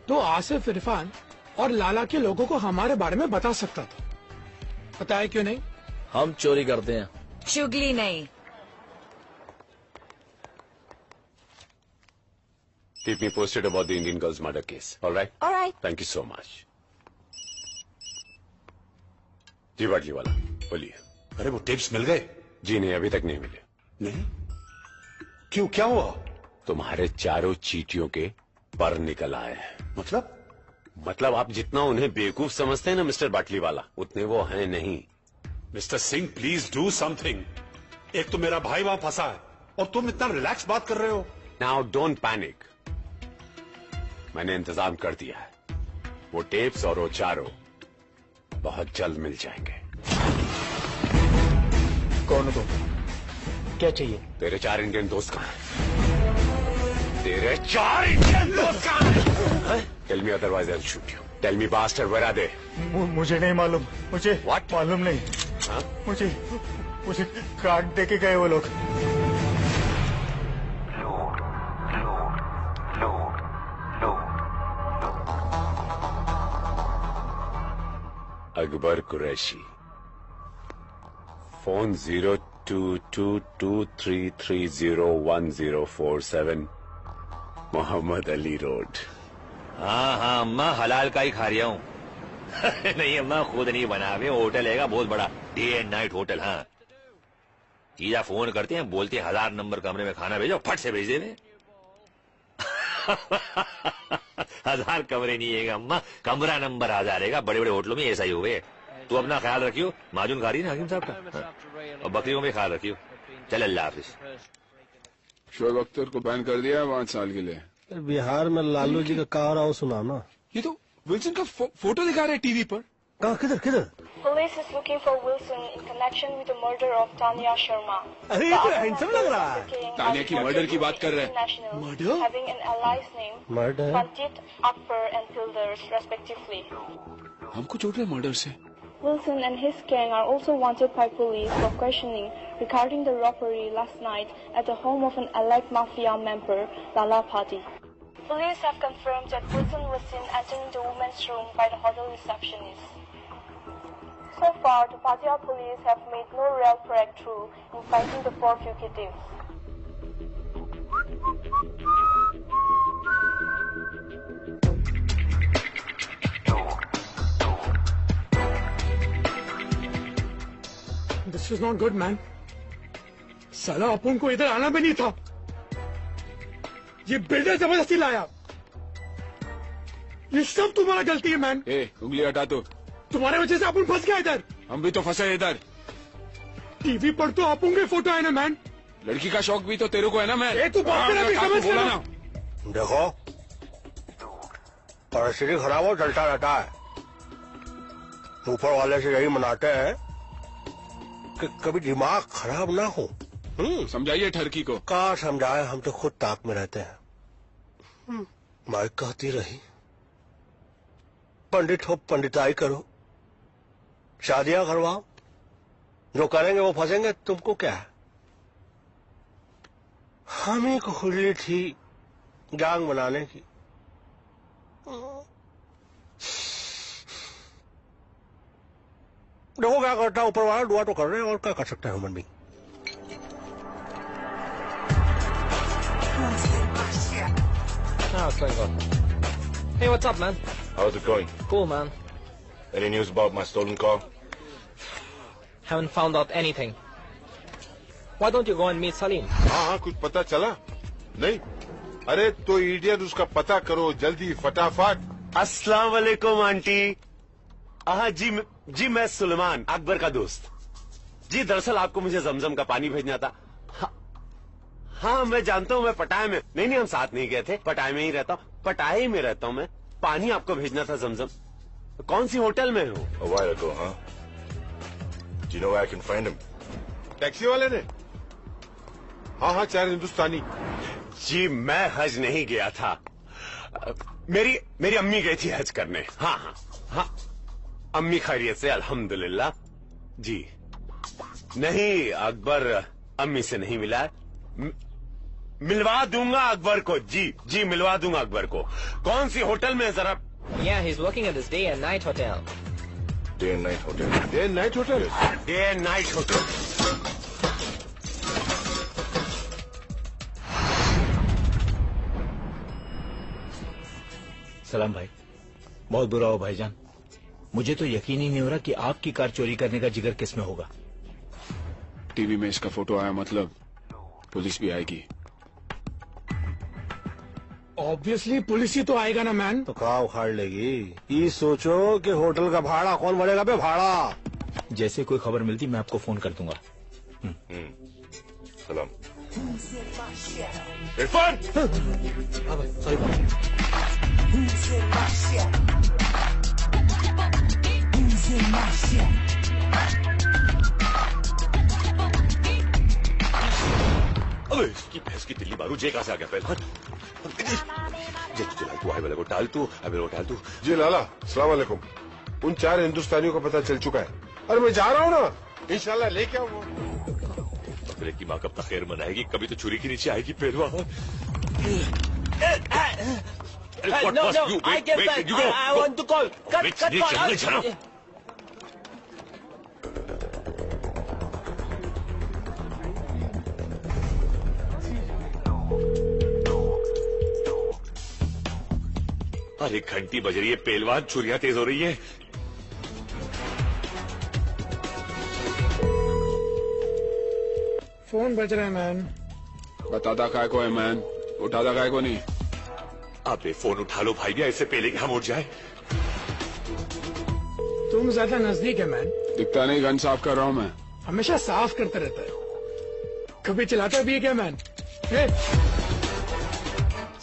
G: तो आसिफ, इरफान और लाला के लोगों को हमारे बारे में बता सकता था। पता है क्यों नहीं?
P: हम चोरी करते हैं।
O: चुगली नहीं।
E: Keep me posted about the Indian girl's murder case. All right?
O: All right.
E: Thank you so much. जी बाटली वाला बोलिए। अरे वो टिप्स मिल गए? जी नहीं, अभी तक नहीं मिले।
M: नहीं? क्यों, क्या हुआ?
E: तुम्हारे चारों चीटियों के पर निकल आए हैं। मतलब आप जितना उन्हें बेवकूफ समझते हैं ना मिस्टर बाटली वाला, उतने वो हैं नहीं। Mister Singh please do something. एक तो मेरा भाई वहां फंसा है और तुम इतना रिलैक्स बात कर रहे हो। नाउ डोंट पैनिक, मैंने इंतजाम कर दिया है। वो टेप्स और वो चारों बहुत जल्द मिल जाएंगे।
G: कौन हो तुम? क्या चाहिए?
E: तेरे 4 इंडियन दोस्त कहाँ हैं? तेरे 4 इंडियन दोस्त कहाँ हैं? Tell me otherwise I will shoot you. Tell me bastard, where are they?
L: मुझे नहीं मालूम। मुझे
E: What?
L: मालूम नहीं।
E: हाँ?
L: मुझे कार्ड दे के गए वो लोग।
E: अकबर कुरैशी। Phone 022233301047 Mohammed Ali road.
A: हाँ हाँ अम्मा हलाल का ही खा रहा हूँ। नहीं अम्मा खुद नहीं बना हुए, होटल है बहुत बड़ा, डे एंड नाइट होटल। हाँ जीजा फोन करते हैं, बोलते हैं 1000 नंबर कमरे में खाना भेजो, फट से भेज देवे। 1000 कमरे नहीं है अम्मा, कमरा नंबर 1000 है। बड़े बड़े होटलों में ऐसा ही हुए। तू अपना ख्याल रखियो, माजून खा रही ना हकीम साहब का, और बकरियों में ख्याल रखियो। चल अल्लाह हाफिज।
F: शोएब अख्तर को बैन कर दिया है 5 साल के लिए।
B: बिहार में लालू जी का कहा रहा हूँ सुना ना।
F: ये तो विल्सन का फोटो दिखा रहे टीवी पर।
B: कहाँ, किधर किधर?
R: Police is looking for Wilson in connection with the murder of Tanya Sharma.
B: अरे ये तो हैंडसम लग रहा है।
F: तानिया की मर्डर की बात कर रहे हैं।
R: Murder? Having an allies name
B: Murder?
R: Panchit, Akbar and Pilders respectively.
F: हमको चोट है मर्डर से।
R: Wilson and his gang are also wanted by police for questioning regarding the robbery last night at the home of an allied mafia member, Lala Pati. Police have confirmed that Wilson was seen entering the women's room by the hotel receptionist. So far, the Patia police have made no real breakthrough in finding the 4 fugitives.
G: This is not good, man. साला अपन को इधर आना भी नहीं था। ये builder जबरदस्ती लाया। ये सब तुम्हारा गलती है मैन।
F: उंगली हटा दो।
G: तुम्हारे वजह से अपन फंस गया इधर।
F: हम भी तो फंसे इधर।
G: टीवी पर तो अपन के फोटो है ना मैन।
F: लड़की का शौक भी तो तेरे को है ना मैन।
G: तू बात कर अभी समझ
F: बोला ना।
B: देखो परिस्थिति खराब हो चलता रहता है। ऊपर वाले से यही मनाते हैं कि कभी दिमाग खराब ना हो।
F: समझाइए ठरकी को।
B: कहाँ समझाए, हम तो खुद ताक में रहते हैं। माइक कहती रही पंडित हो पंडिताई करो, शादियां करवाओ, जो करेंगे वो फंसेंगे, तुमको क्या है। हम ही को खुली थी गैंग बनाने की। देखो क्या करता, ऊपर वाला दुआ तो कर रहे हैं, और क्या कर सकते हैं human being.
S: what's going on? Hey, what's up, man?
H: How's it going?
S: Cool, man.
H: Any news about my stolen car?
S: Haven't found out anything. Why don't you go and meet Salim?
T: हाँ कुछ पता चला? नहीं? अरे तो idiot उसका पता करो जल्दी फटाफट।
U: अस्सलाम वालेकुम आंटी। जी मैं सुलेमान अकबर का दोस्त। जी दरअसल आपको मुझे जमजम का पानी भेजना था। हाँ मैं जानता हूँ, मैं पटाया में नहीं हम साथ नहीं गए थे, पटाया में ही रहता हूँ, पटाया में रहता हूँ मैं। पानी आपको भेजना था जमजम। कौन सी होटल में हो?
H: A while ago, huh? Do you know where I can find him?
T: Taxi वाले ने? हाँ 4 हिंदुस्तानी।
U: जी मैं हज नहीं गया था, मेरी अम्मी गई थी हज करने। हाँ अम्मी खैरियत से अल्हम्दुलिल्लाह। जी नहीं अकबर अम्मी से नहीं मिला, मिलवा दूंगा अकबर को। जी मिलवा दूंगा अकबर को। कौन सी होटल में जरा?
S: Yeah, he's working at this day and night hotel.
H: Day and night hotel.
T: Day and night hotel?
U: Day and night hotel.
V: सलाम भाई, बहुत बुरा हो भाईजान। मुझे तो यकीन ही नहीं हो रहा कि आपकी कार चोरी करने का जिगर किस में होगा।
F: टीवी में इसका फोटो आया मतलब पुलिस भी आएगी।
G: ऑब्वियसली पुलिस ही तो आएगा ना मैन।
B: तो कहाँ उखाड़ लेगी। ये सोचो कि होटल का भाड़ा कौन भरेगा बे भाड़ा।
V: जैसे कोई खबर मिलती मैं आपको फोन कर दूंगा।
H: सलाम।
T: इरफान।
A: अबे इसकी भैंस की तिल्ली मारू, जे कहां से आ गया पहलवान। तू आए वाले को टाल तू, अबे वो टाल तू।
T: जी लाला अस्सलाम वालेकुम। उन 4 हिंदुस्तानियों का पता चल चुका है। अरे मैं जा रहा हूँ ना, इंशाल्लाह लेके आऊंगा।
A: बकरे की माँ कब तक खैर मनाएगी, कभी तो छुरी के नीचे आएगी पहलवान।
S: No, I get back. I want to call. Cut.
A: अरे घंटी बज रही है पहलवान, छुरियां तेज हो रही है।
G: फोन बज रहा है मैन।
F: बताता काय को है मैन, उठाता काय को नहीं।
A: अबे फोन उठा लो भाई, ऐसे पहले कि हम उठ जाए।
G: तुम ज्यादा नजदीक है मैन।
F: दिखता नहीं, गन साफ कर रहा हूँ मैं।
G: हमेशा साफ करता रहता है, कभी चलाता भी है क्या मैन?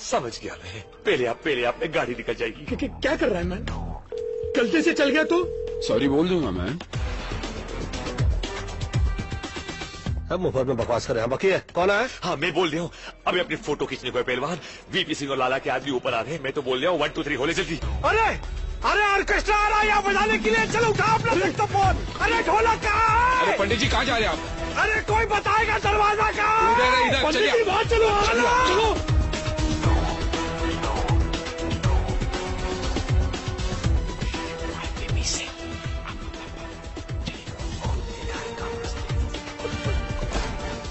A: समझ गया मैं। पहले आप में गाड़ी निकल जाएगी।
G: क्या कर रहा है मैन? गलती से चल गया तो
F: सॉरी बोल दूंगा मैन।
B: अब मुंह में बकवास कर रहे हैं। बाकी है कौन है?
A: हाँ मैं बोल रहा हूँ, अभी अपनी फोटो खींचने को है पहलवान। वीपी सिंह और लाला के आदमी ऊपर आ रहे हैं। मैं तो बोल रहा हूँ 1 2 3 होले जल्दी।
G: अरे अरे ऑर्केस्ट्रा आ रहा है यहाँ बजाने के लिए। चलो उठा अपना सेक्सोफोन। अरे ढोलक कहाँ है?
F: अरे पंडित जी कहाँ जा रहे हैं आप?
G: अरे कोई बताएगा दरवाजा कहाँ है?
F: इधर
G: पंडित जी बाहर चलो। चलो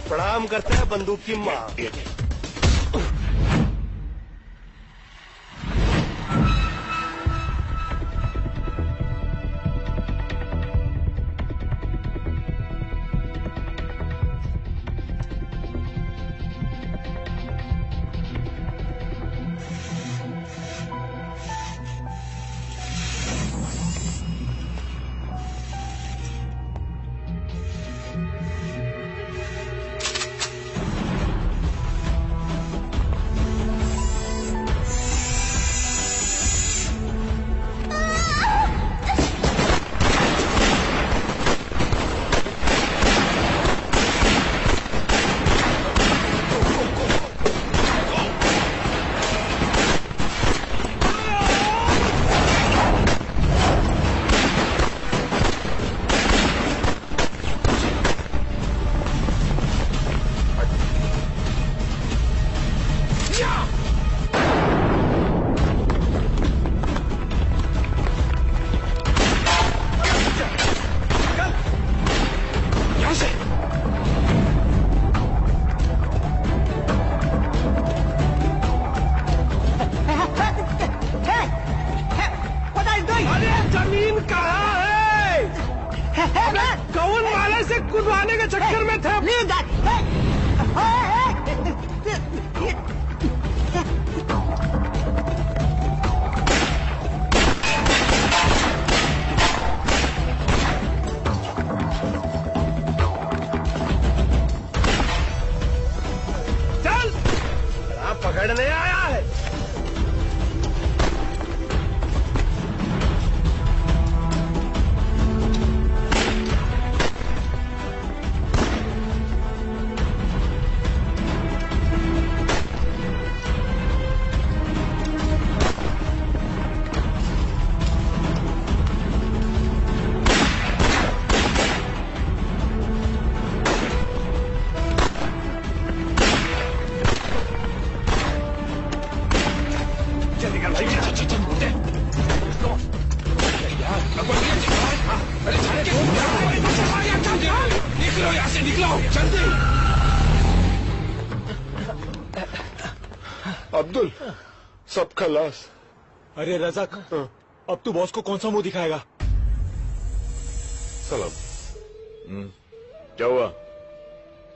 B: प्रणाम करते हैं बंदूक की माँ। पकड़ने आया है।
T: अब्दुल सब खलास।
M: अरे रज़ाक, अब तू बॉस को कौन सा मुंह दिखाएगा?
T: सलाम।
H: क्या हुआ?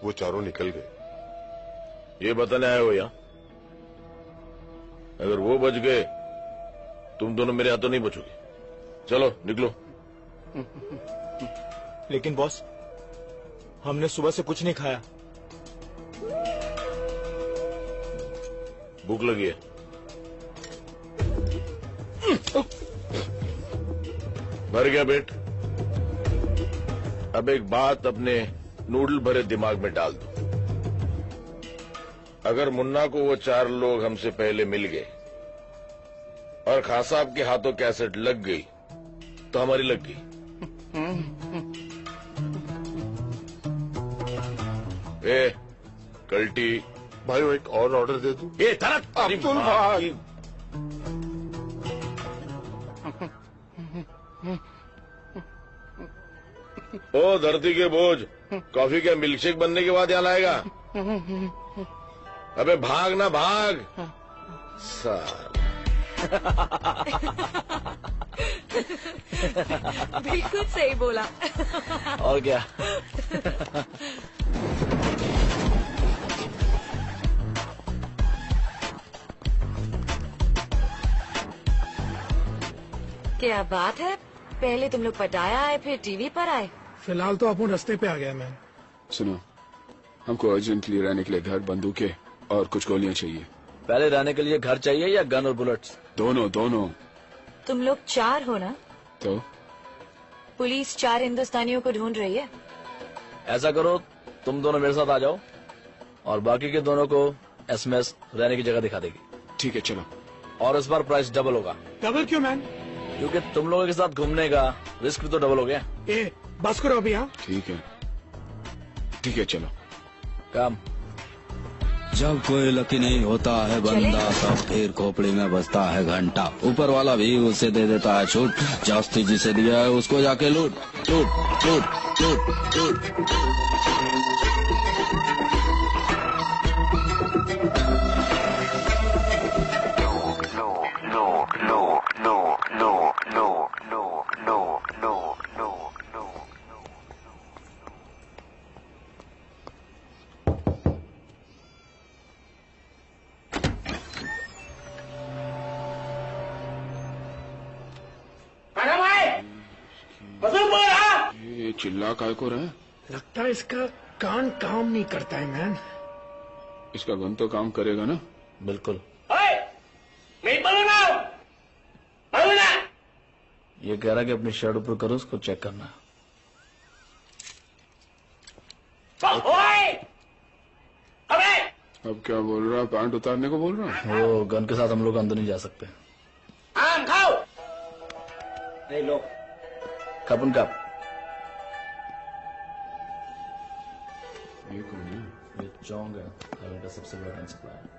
T: वो चारों निकल गए।
H: ये बताने आए हो यहाँ? अगर वो बच गए तुम दोनों मेरे हाथों नहीं बचोगे। चलो निकलो।
M: लेकिन बॉस, हमने सुबह से कुछ नहीं खाया।
H: भूख लगी है। भर गया पेट? अब एक बात अपने नूडल भरे दिमाग में डाल दो। अगर मुन्ना को वो 4 लोग हमसे पहले मिल गए और खां साहब के हाथों कैसेट लग गई तो हमारी लग गई। ए कल्टी
T: भाई वो एक और ऑर्डर दे दूं?
H: ए तरत
T: अब्दुल भाई।
H: ओ धरती के बोझ, कॉफी का मिल्कशेक बनने के बाद यहाँ लाएगा? अबे भाग ना भाग साल।
O: बिल्कुल सही बोला।
P: और क्या।
O: क्या बात है, पहले तुम लोग पटाया आए फिर टीवी पर आए।
G: फिलहाल तो अपन रास्ते पे आ गया मैम।
F: सुनो, हमको अर्जेंटली रहने के लिए घर, बंदूकें और कुछ गोलियां चाहिए।
P: पहले रहने के लिए घर चाहिए या गन और बुलेट्स?
F: दोनों दोनों।
O: तुम लोग 4 हो ना?
F: तो
O: पुलिस 4 हिंदुस्तानियों को ढूंढ रही है।
P: ऐसा करो, तुम दोनों मेरे साथ आ जाओ और बाकी के दोनों को एसएमएस रहने की जगह दिखा देगी।
F: ठीक है, चलो।
P: और इस बार प्राइस डबल होगा।
G: डबल क्यों मैम?
P: क्योंकि तुम लोगों के साथ घूमने का रिस्क भी तो डबल हो गया।
G: बस करो अभी। हाँ
F: ठीक है, ठीक है, चलो।
P: काम।
N: जब कोई लकी नहीं होता है बंदा, तब फिर खोपड़ी में बजता है घंटा। ऊपर वाला भी उसे दे देता है छूट, जास्ती जिसे दिया है उसको जाके लूट लूट लूट लूट लूट।
F: ये चिल्ला काय को रहा है?
G: लगता है इसका कान काम नहीं करता है मैम।
F: इसका गन तो काम करेगा ना?
P: बिल्कुल। ये कह रहा कि अपनी शर्ट ऊपर करो, उसको चेक करना।
F: अब क्या बोल रहा है? पैंट उतारने को बोल रहा है?
P: वो गन के साथ हम लोग अंदर नहीं जा सकते।
C: आम खाओ। नहीं लो।
P: कप उनका।
F: ये कौन है?
P: ये चौंग है, थाईलैंड का सबसे बड़ा gun supplier.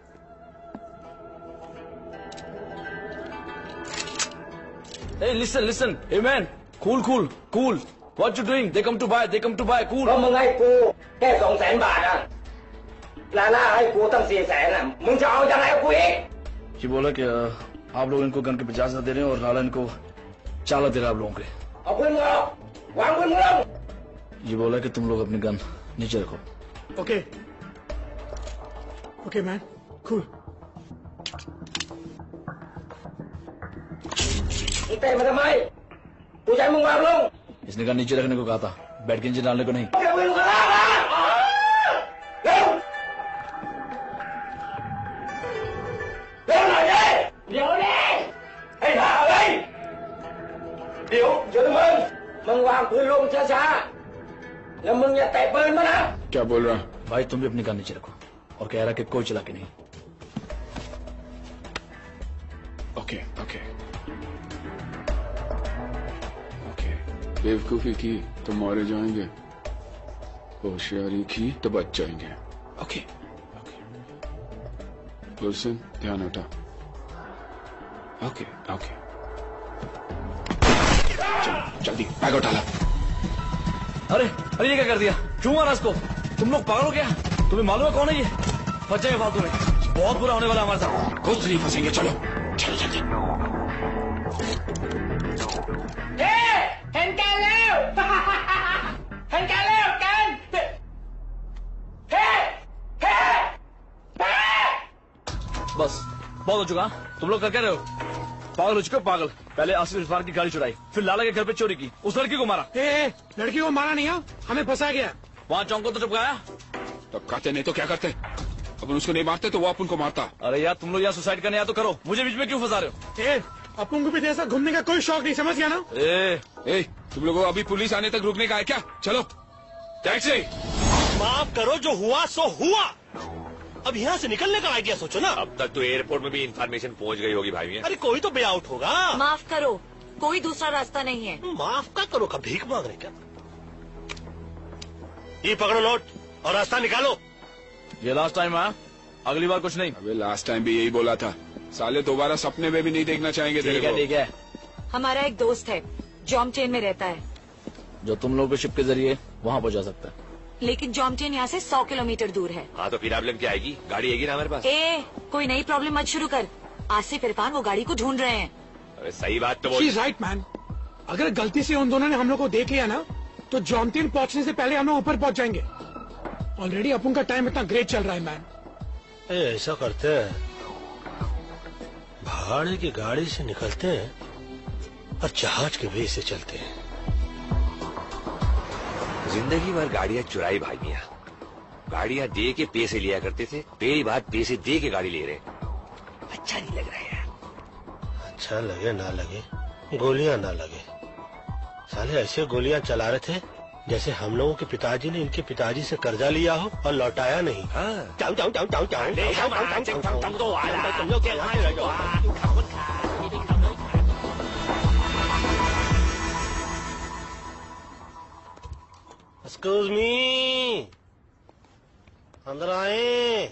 P: Hey, listen. Hey man, cool. What you doing? They come to buy, cool.
C: ก็มึงให้กูแค่200,000 บาทอ่ะลาล่าให้กูตั้ง400,000อ่ะมึงจะเอายังไงกับกูอีก
P: ये बोला कि आप लोग इनको गन के 50,000 दे रहे हैं और लाला इनको 4 लाख दे रहा है आप लोगों के।
C: เอาปืนมึงออกวางปืนมึงลง
P: ये बोला कि तुम लोग अपनी गन नीचे रखो।
G: Okay ma'am, cool.
C: มึงเตะมาทำไมกูจะให้มึงวางลง
P: इसने गन नीचे रखने को कहा था, बैठ के नीचे डालने को नहीं।
C: เอาปืนมึงลงมาเร็วเร็วหน่อยดิเดี๋ยวดิให้หาเลยเดี๋ยวมึงวางปืนลงช้าๆแล้วมึงอย่าเตะปืนมานะ
F: क्या बोल रहा?
P: भाई तुम भी अपनी गन नीचे रखो और कह रहा कि कोई चला के नहीं।
F: ओके। बेवकूफी की तो मारे जाएंगे, होशियारी की तो बच जाएंगे। ओके। गुलशन, ध्यान हटा। ओके। चलो जल्दी बैग उठा ला।
P: अरे ये क्या कर दिया? क्यों मारा इसको? तुम लोग पागल हो गया? तुम्हें मालूम है कौन है ये? फंस जाएगा फालतू में, बहुत बुरा होने वाला हमारे साथ।
F: कुछ नहीं फंसेंगे, चलो जल्दी।
C: เห็นกันแล้วเห็นกันแล้วกันเฮ้
P: बस बहुत हो चुका। तुम लोग कर क्या रहे हो? पागल हो चुके हो, पागल। पहले आसिफ इरफान की गाड़ी चुराई, फिर लाला के घर पे चोरी की, उस लड़की को मारा।
G: लड़की को मारा नहीं है, हमें फंसाया गया।
P: वहाँ चौंक को तो चुपकाया।
F: तब कहते नहीं तो क्या करते? अपन उसको नहीं मारते तो वो अपन को मारता।
P: अरे यार तुम लोग यहाँ सुसाइड करने आया तो करो, मुझे बीच में क्यों फंसा रहे हो?
G: अपन को भी ऐसा घूमने का कोई शौक नहीं, समझ गया ना?
F: तुम लोगों को अभी पुलिस आने तक रुकने का है क्या? चलो टैक्सी।
B: माफ करो, जो हुआ सो हुआ। अब यहाँ से निकलने का आइडिया सोचो ना।
A: अब तक तो एयरपोर्ट में भी इंफॉर्मेशन पहुंच गई होगी भाई।
B: अरे कोई तो बे आउट होगा।
O: माफ करो, कोई दूसरा रास्ता नहीं है।
B: माफ का करो का भीख मांग रहे क्या? ये पकड़ो नोट और रास्ता निकालो।
P: ये लास्ट टाइम है, अगली बार कुछ नहीं।
F: अबे लास्ट टाइम भी यही बोला था, साले दोबारा सपने में भी नहीं देखना चाहेंगे।
P: ठीक है।
O: हमारा एक दोस्त है, जॉमचेन में रहता है,
P: जो तुम लोगों को शिप के जरिए वहाँ पहुँचा सकता है।
O: लेकिन जॉमचेन यहाँ से 100 किलोमीटर दूर है।
A: हाँ तो फिर प्रॉब्लम क्या आएगी? गाड़ी आएगी ना हमारे पास।
O: कोई नई प्रॉब्लम मत शुरू कर, आसिफ इरफान वो गाड़ी को ढूंढ रहे हैं।
A: अरे सही बात तो बोल।
G: She's right, man. अगर गलती से उन दोनों ने हम लोग को देख लिया ना तो जॉनतीन पहुंचने से पहले हम लोग ऊपर पहुंच जाएंगे। ऑलरेडी अपन का टाइम इतना ग्रेट चल रहा है मैन।
B: ऐसा करते हैं, भाड़े की गाड़ी से निकलते हैं और जहाज के वे से चलते हैं।
A: जिंदगी भर गाड़ियां चुराई भाई मियां, गाड़ियां दे के पैसे लिया करते थे, पहली बात पैसे दे के गाड़ी ले रहे, अच्छा नहीं लग रहा है यार।
B: अच्छा लगे ना लगे, गोलियां ना लगे, साले ऐसे गोलियां चला रहे थे जैसे हम लोगों के पिताजी ने इनके पिताजी से कर्जा लिया हो और लौटाया नहीं। एक्सक्यूज मी, अंदर आए।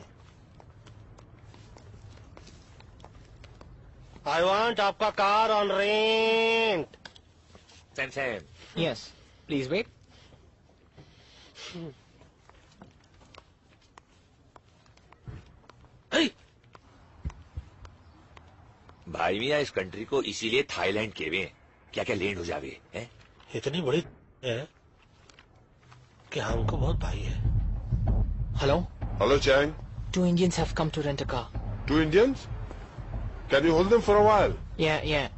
B: आई वांट आपका car on rent.
A: Sam
S: Yes. Please wait.
A: भाई मियां इस कंट्री को इसीलिए थाईलैंड के हुए, क्या क्या लैंड हो जावे हैं?
B: इतनी बड़ी है कि हमको बहुत भाई है।
T: Hello? Hello, Chang.
S: 2 Indians have come to rent a car.
T: 2 Indians? Can you hold them for a while?
S: Yeah.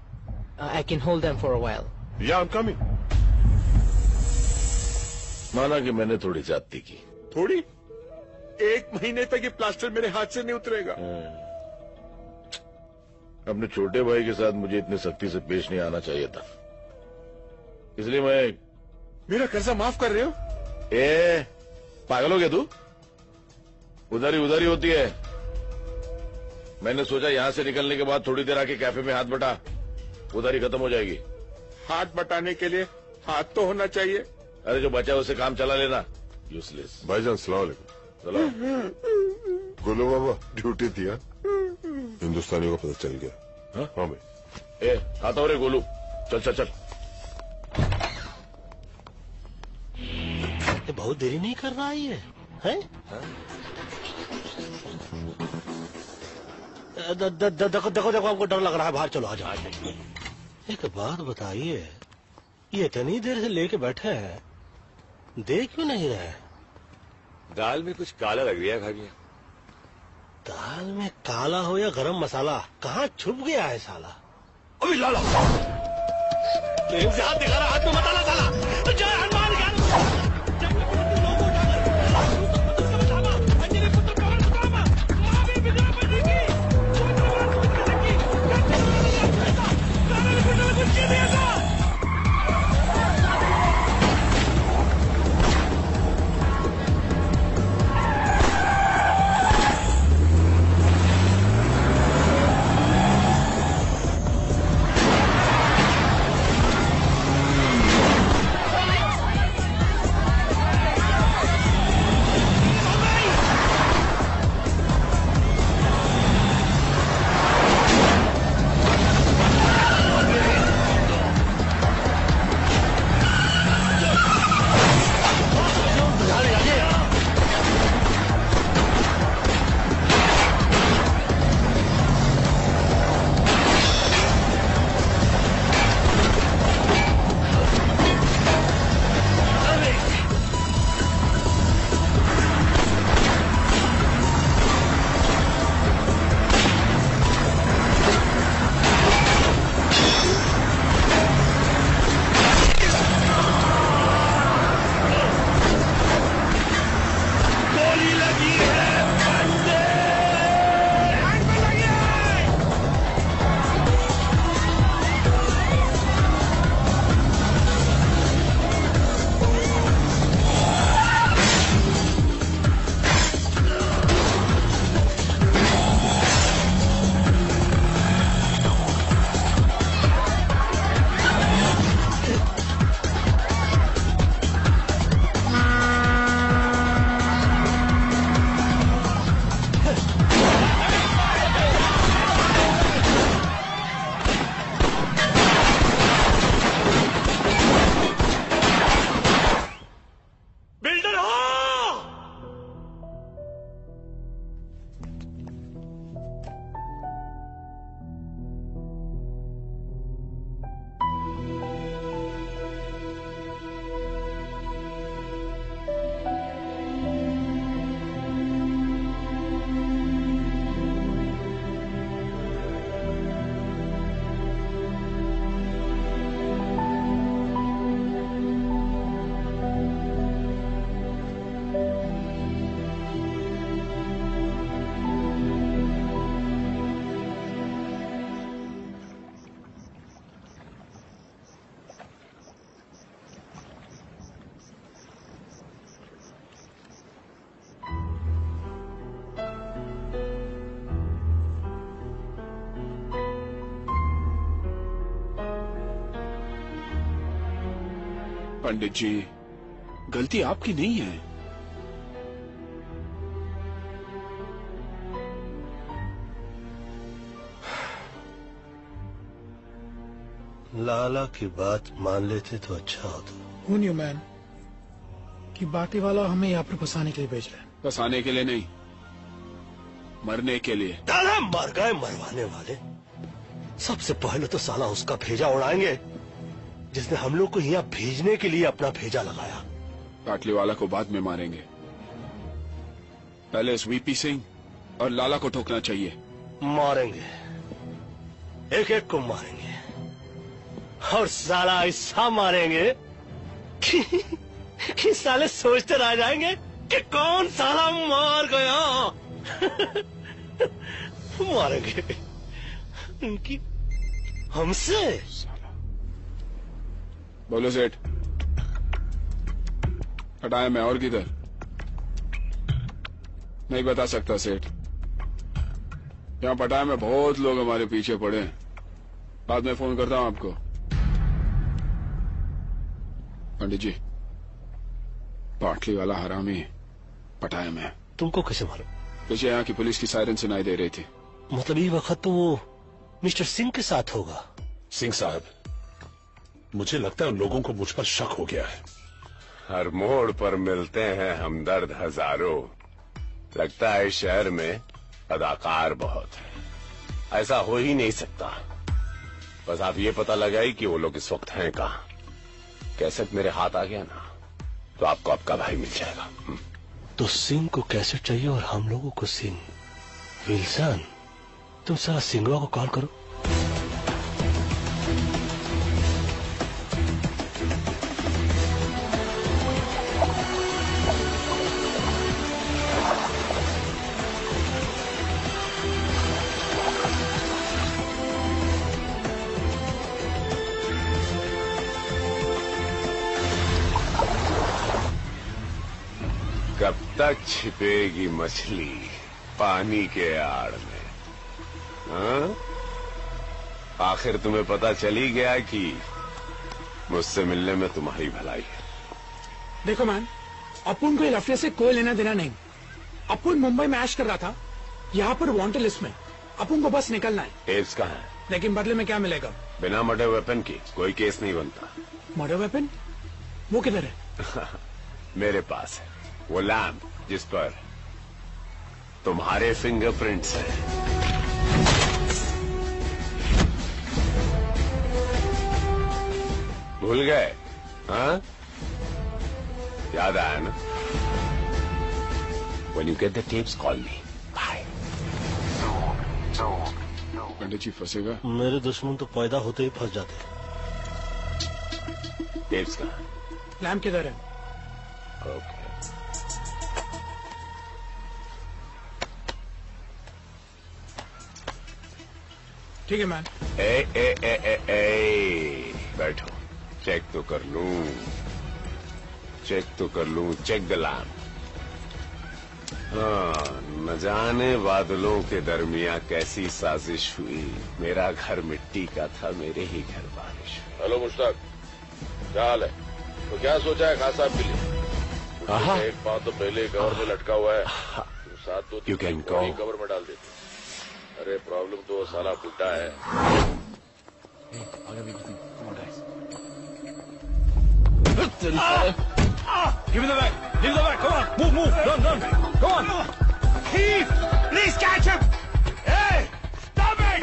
S: I can hold them for a while.
T: Yeah, I'm coming.
H: माना कि मैंने थोड़ी ज्यादती की।
E: थोड़ी? 1 महीने तक ये प्लास्टर मेरे हाथ से नहीं उतरेगा।
H: अपने छोटे भाई के साथ मुझे इतनी सख्ती से पेश नहीं आना चाहिए था, इसलिए मैं।
E: मेरा कर्जा माफ कर रहे हो?
H: पागल हो गया तू? उधारी होती है। मैंने सोचा यहां से निकलने के बाद थोड़ी देर आके कैफे में हाथ बटा, उधारी खत्म हो जाएगी।
E: हाथ बटाने के लिए हाथ तो होना चाहिए।
H: अरे जो बचा उसे काम चला लेना, यूजलेस।
T: भाईजान सलाम अलैकुम। गोलू बाबा ड्यूटी थी। हिंदुस्तानियों को पता चल गया। हाँ भाई।
H: आता हो रे गोलू, चल।
B: बहुत देरी नहीं कर रहा है, हैं? देखो हमको डर लग रहा है, बाहर चलो आ जाओ। एक बात बताइए, ये इतनी देर से लेके बैठे हैं, देख क्यों नहीं रहे?
A: दाल में कुछ काला लग रहा है भाई मियां।
B: दाल में काला हो या गरम मसाला, कहाँ छुप गया है साला?
A: अभी लाला
B: हाथ दिखा रहा, हाथ में मसाला साला। जय हनुमान ज्ञान।
F: पंडित जी, गलती आपकी नहीं है।
B: लाला की बात मान लेते तो अच्छा होता।
D: Who knew, man, कि बाटी वाला हमें यहाँ पर फंसाने के लिए भेज रहा है।
F: फंसाने के लिए नहीं, मरने के लिए।
B: दादा मर गए मरवाने वाले। सबसे पहले तो साला उसका भेजा उड़ाएंगे जिसने हम लोग को यहाँ भेजने के लिए अपना भेजा लगाया।
F: पाटली वाला को बाद में मारेंगे, पहले इस वीपी सिंह और लाला को ठोकना चाहिए।
B: मारेंगे, एक एक को मारेंगे और साला ऐसा मारेंगे कि साले सोचते रह जाएंगे कि कौन साला मार गया। मारेंगे उनकी हमसे।
F: बोलो सेठ, हटाया मैं और किधर? नहीं बता सकता सेठ, यहाँ पटाया में बहुत लोग हमारे पीछे पड़े हैं। बाद में फोन करता हूँ आपको। पंडित जी, पाटली वाला हरामी पटाया में।
B: तुमको कैसे मालूम?
F: पीछे यहाँ की पुलिस की सायरन सुनाई दे रही थी।
B: मतलब ये वक्त तो वो मिस्टर सिंह के साथ होगा।
E: सिंह साहब, मुझे लगता है उन लोगों को मुझ पर शक हो गया है।
U: हर मोड़ पर मिलते हैं हमदर्द हजारों। लगता है इस शहर में अदाकार बहुत है। ऐसा हो ही नहीं सकता। बस आप ये पता लगाई कि वो लोग इस वक्त हैं कहाँ। कैसेट मेरे हाथ आ गया ना तो आपको आपका भाई मिल जाएगा।
B: तो सिंह को कैसेट चाहिए और हम लोगों को सिंह। विल्सन, तुम सारा सिंगवा को कॉल करो।
U: कब तक छिपेगी मछली पानी के आड़ में? हाँ? आखिर तुम्हें पता चली गया कि मुझसे मिलने में तुम्हारी भलाई है।
D: देखो मैन, अपुन को लफड़े से कोई लेना देना नहीं। अपुन मुंबई में ऐश कर रहा था, यहाँ पर वांटेड लिस्ट में। अपुन को बस निकलना है।
U: टेप्स कहाँ है?
D: लेकिन बदले में क्या मिलेगा?
U: बिना मर्डर वेपन की कोई केस नहीं बनता।
D: Murder weapon? वो किधर है?
U: मेरे पास है वो लैम्प जिस पर तुम्हारे फिंगरप्रिंट्स हैं। भूल गए? हाँ, याद आया ना? When you get the tapes, call me. Bye.
F: पंडित जी फंसेगा?
B: मेरे दुश्मन तो पैदा होते ही फंस जाते।
U: टेप्स कहाँ?
D: लैम्प किधर है?
U: ओके।
D: ठीक है मैन।
U: बैठो, चेक तो कर लूं, चेक द लैम्प। हाँ, न जाने बादलों के दरमियां कैसी साजिश हुई। मेरा घर मिट्टी का था, मेरे ही घर बारिश।
H: हेलो मुश्ताक, क्या हाल है? तो क्या सोचा है खास साहब के लिए? एक बात तो पहले कवर में लटका हुआ है, तुम साथ दो
U: You can go.
H: कवर में डाल देते। अरे प्रॉब्लम तो साला बुड्ढा है।
P: Give me the bag. Leave the bag. Come on. Move. Run. Go on.
G: Heath, please catch him. Hey, stop it.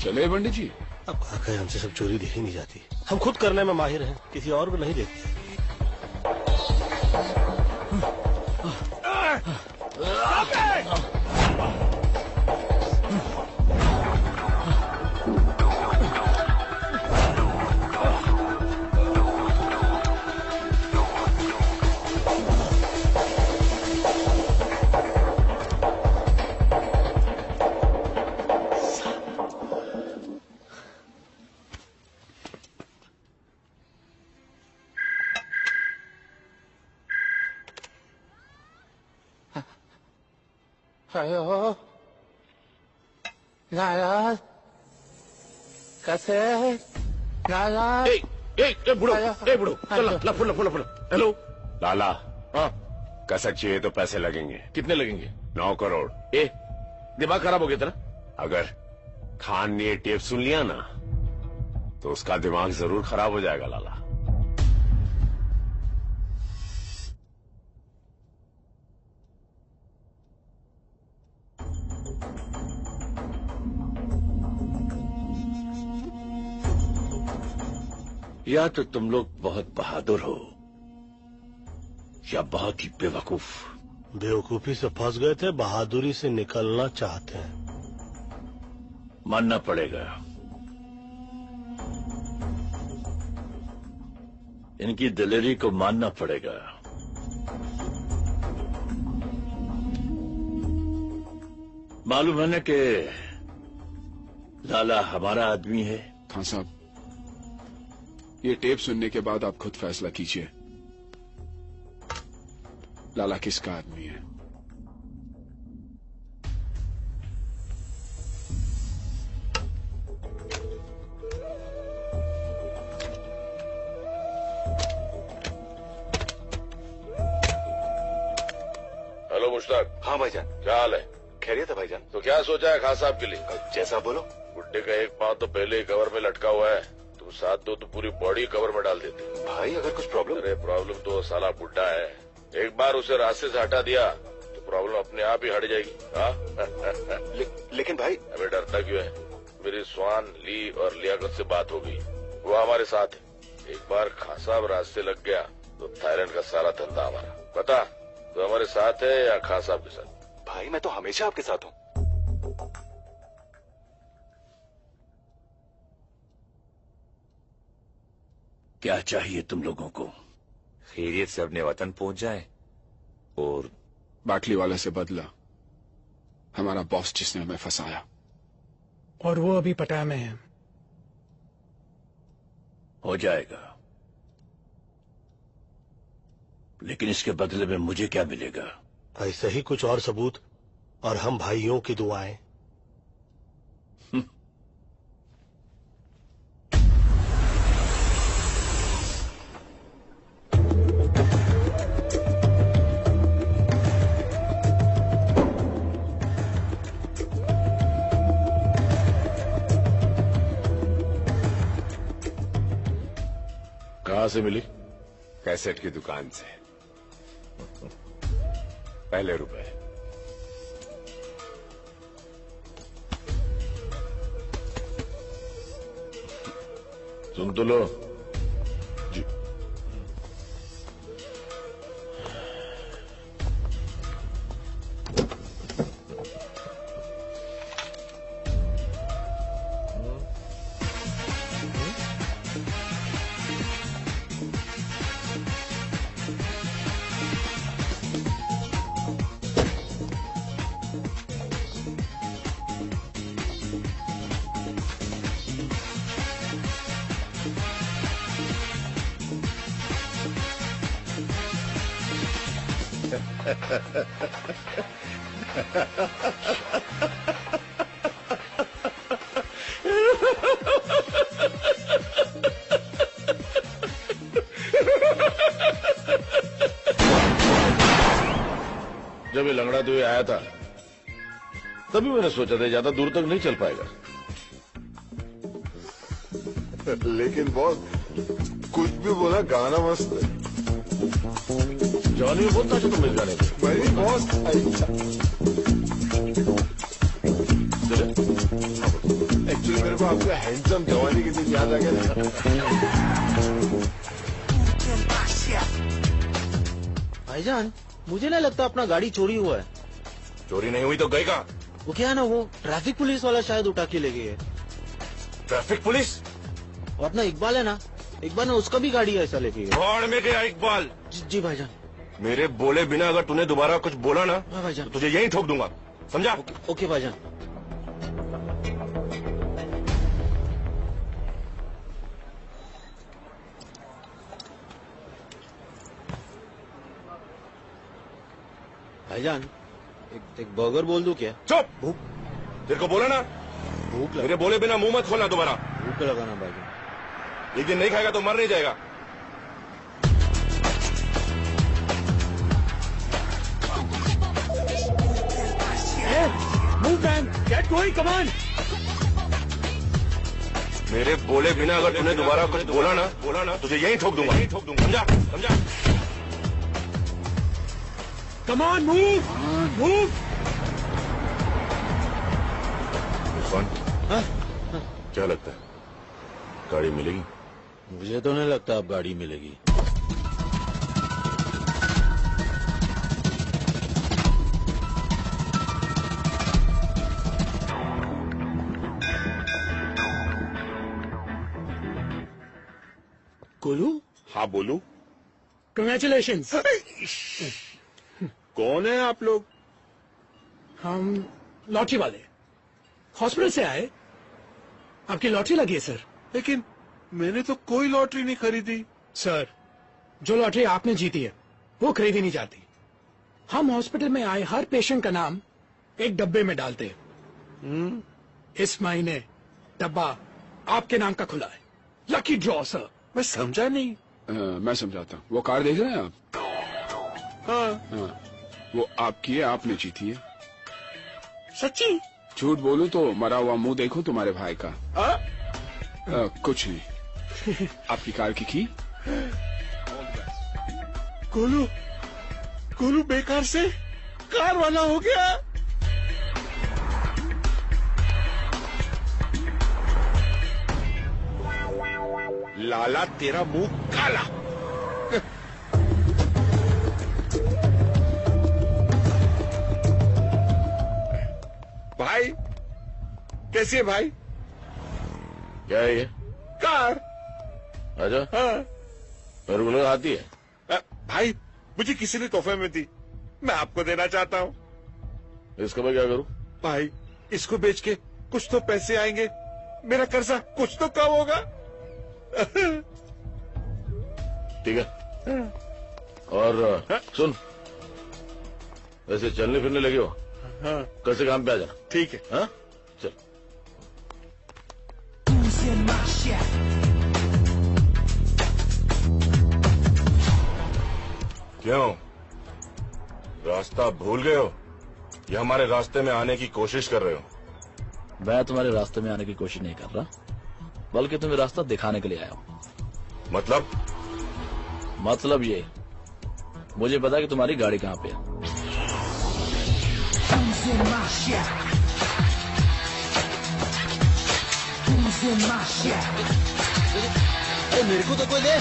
F: चले पंडित जी।
B: अब आखिर हमसे सब चोरी देखी नहीं जाती। हम खुद करने में माहिर हैं, किसी और को नहीं देखते।
C: अयो नाराज कैसे नाराज
H: बुढ़ो चल फुल हेलो लाला। हाँ कसक चाहिए तो पैसे लगेंगे।
I: कितने लगेंगे?
H: 9 करोड़।
I: दिमाग खराब हो गया तेरा?
H: अगर खान ने ये टेप सुन लिया ना तो उसका दिमाग जरूर खराब हो जाएगा लाला।
I: या तो तुम लोग बहुत बहादुर हो या बहुत ही बेवकूफ।
B: बेवकूफी से फंस गए थे, बहादुरी से निकलना चाहते हैं।
I: मानना पड़ेगा, इनकी दिलेरी को मानना पड़ेगा। मालूम है ना कि लाला हमारा आदमी है।
F: खान साहब, ये टेप सुनने के बाद आप खुद फैसला कीजिए, लाला किसका आदमी है।
H: हेलो मुश्ताक।
M: हाँ भाईजान।
H: क्या हाल है?
M: खैरियत है भाईजान।
H: तो क्या सोचा है खान साहब के लिए?
M: जैसा बोलो।
H: बुड्ढे का एक पांव तो पहले ही कवर में लटका हुआ है, तुम साथ दो तो पूरी बॉडी कवर में डाल देते।
M: भाई अगर कुछ प्रॉब्लम?
H: अरे प्रॉब्लम तो साला बुड्ढा है, एक बार उसे रास्ते से हटा दिया तो प्रॉब्लम अपने आप ही हट जाएगी।
M: लेकिन भाई।
H: अबे डरता क्यों है? मेरी स्वान, ली और लियाकत से बात हो गई, वो हमारे साथ है। एक बार खान साहब रास्ते लग गया तो थाईलैंड का सारा धंधा हमारा। बता तो हमारे साथ है या खान साहब के साथ?
M: भाई मैं तो हमेशा आपके साथ हूँ।
I: क्या चाहिए तुम लोगों को?
A: खैरियत से अपने वतन पहुंच जाए और
F: बाटली वाले से बदला, हमारा बॉस जिसने हमें फंसाया।
D: और वो अभी पटाया में है।
I: हो जाएगा, लेकिन इसके बदले में मुझे क्या मिलेगा?
B: ऐसे ही कुछ और सबूत और हम भाइयों की दुआएं।
H: कहाँ से मिली?
U: कैसेट की दुकान से। पहले रुपए।
H: सुन तो लो।
U: जी।
H: जब ये लंगड़ा तो ये आया था तभी मैंने सोचा था ज्यादा दूर तक नहीं चल पाएगा।
T: लेकिन बॉस कुछ भी बोला, गाना मस्त है।
H: जवानी में बहुत नाचे तुम इस गाने पे।
T: भाई बॉस एक्चुअली मेरे को आपका हैंडसम जवानी के दिन याद आ गया।
J: भाईजान मुझे नहीं लगता अपना गाड़ी चोरी हुआ है।
H: चोरी नहीं हुई तो गई कहाँ?
J: वो क्या है ना, वो ट्रैफिक पुलिस वाला शायद उठा के ले गई है।
H: Traffic police?
J: और अपना इकबाल है ना, इकबाल ने उसका भी गाड़ी ऐसा लेके गया।
T: भाड़ में गया इकबाल।
J: जी भाईजान।
T: मेरे बोले बिना अगर तूने दोबारा कुछ बोला ना
J: भाईजान
T: तो तुझे यहीं ठोक दूंगा, समझा?
J: ओके भाईजान। भाईजान एक बर्गर बोल दूं क्या?
H: चुप! तेरे को बोला ना,
J: भूख
H: मेरे बोले बिना मुंह मत खोलना दोबारा।
J: भूख लगाना भाईजान।
H: एक दिन नहीं खाएगा तो मर नहीं जाएगा।
G: Move man, get going, come on.
H: मेरे बोले बिना अगर तूने दोबारा कुछ बोला ना तुझे यहीं ठोक दूंगा। समझा? समझा?
G: Come on, move, move.
H: Irfan, क्या लगता है गाड़ी मिलेगी?
V: मुझे तो नहीं लगता अब गाड़ी मिलेगी।
G: गोलू?
E: हाँ बोलू।
G: Congratulations.
E: कौन है आप लोग?
D: हम लॉटरी वाले, हॉस्पिटल से आए। आपकी लॉटरी लगी है सर।
E: लेकिन मैंने तो कोई लॉटरी नहीं खरीदी।
D: सर, जो लॉटरी आपने जीती है वो खरीदी नहीं जाती। हम हॉस्पिटल में आए हर पेशेंट का नाम एक डब्बे में डालते हैं। इस महीने डब्बा आपके नाम का खुला है। Lucky draw sir.
E: मैं समझा नहीं।
F: मैं समझाता हूँ। वो कार देख रहे हैं आप?
E: हाँ।
F: वो आपकी है, आपने जीती है।
E: सच्ची?
F: झूठ बोलूं तो मरा हुआ मुंह देखो तुम्हारे भाई का। कुछ नहीं। आपकी कार की
E: गोलू, गोलू बेकार से कार वाला हो गया। लाला तेरा मुंह काला। भाई कैसी है भाई?
H: क्या है ये?
E: कार।
H: अच्छा।
E: हाँ।
H: मेरे को आती है।
E: भाई मुझे किसी ने तोहफे में दी, मैं आपको देना चाहता हूँ।
H: इसका मैं क्या करूँ?
E: भाई इसको बेच के कुछ तो पैसे आएंगे, मेरा कर्जा कुछ तो कम होगा।
H: ठीक है। और सुन, ऐसे चलने फिरने लगे हो,
E: हाँ।
H: कल से काम पे आ जाना।
E: ठीक है।
H: हाँ चल। क्यों, रास्ता भूल गए हो या हमारे रास्ते में आने की कोशिश कर रहे हो?
P: मैं तुम्हारे रास्ते में आने की कोशिश नहीं कर रहा, बल्कि तुम्हें रास्ता दिखाने के लिए आया हूँ। मतलब ये, मुझे पता कि तुम्हारी गाड़ी कहाँ पे है।
J: अरे मेरे को तो कोई दे।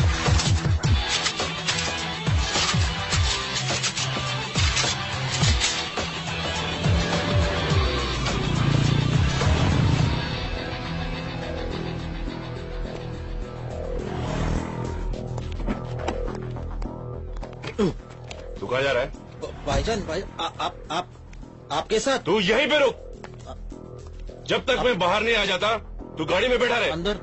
H: तू कहाँ जा रहा है?
J: भाईजान, भाई आपके साथ।
H: तू यहीं पे रुक, जब तक मैं बाहर नहीं आ जाता तू गाड़ी में बैठा रहे।
J: अंदर।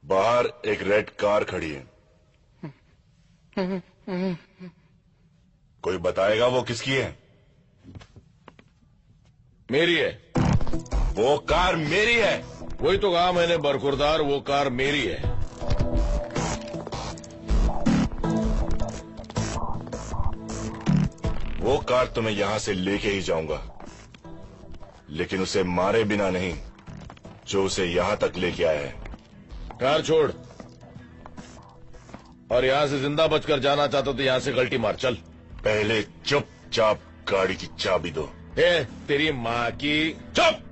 H: बाहर एक रेड कार खड़ी है, कोई बताएगा वो किसकी है? मेरी है। वो कार मेरी है। वही तो कहा मैंने बरखुरदार, वो कार मेरी है। वो कार तो मैं यहां से लेके ही जाऊंगा, लेकिन उसे मारे बिना नहीं जो उसे यहां तक लेके आया है। कार छोड़, और यहां से जिंदा बचकर जाना चाहता तो यहां से गलती मार। चल। पहले चुपचाप गाड़ी की चाबी दो। तेरी माँ की। चुप।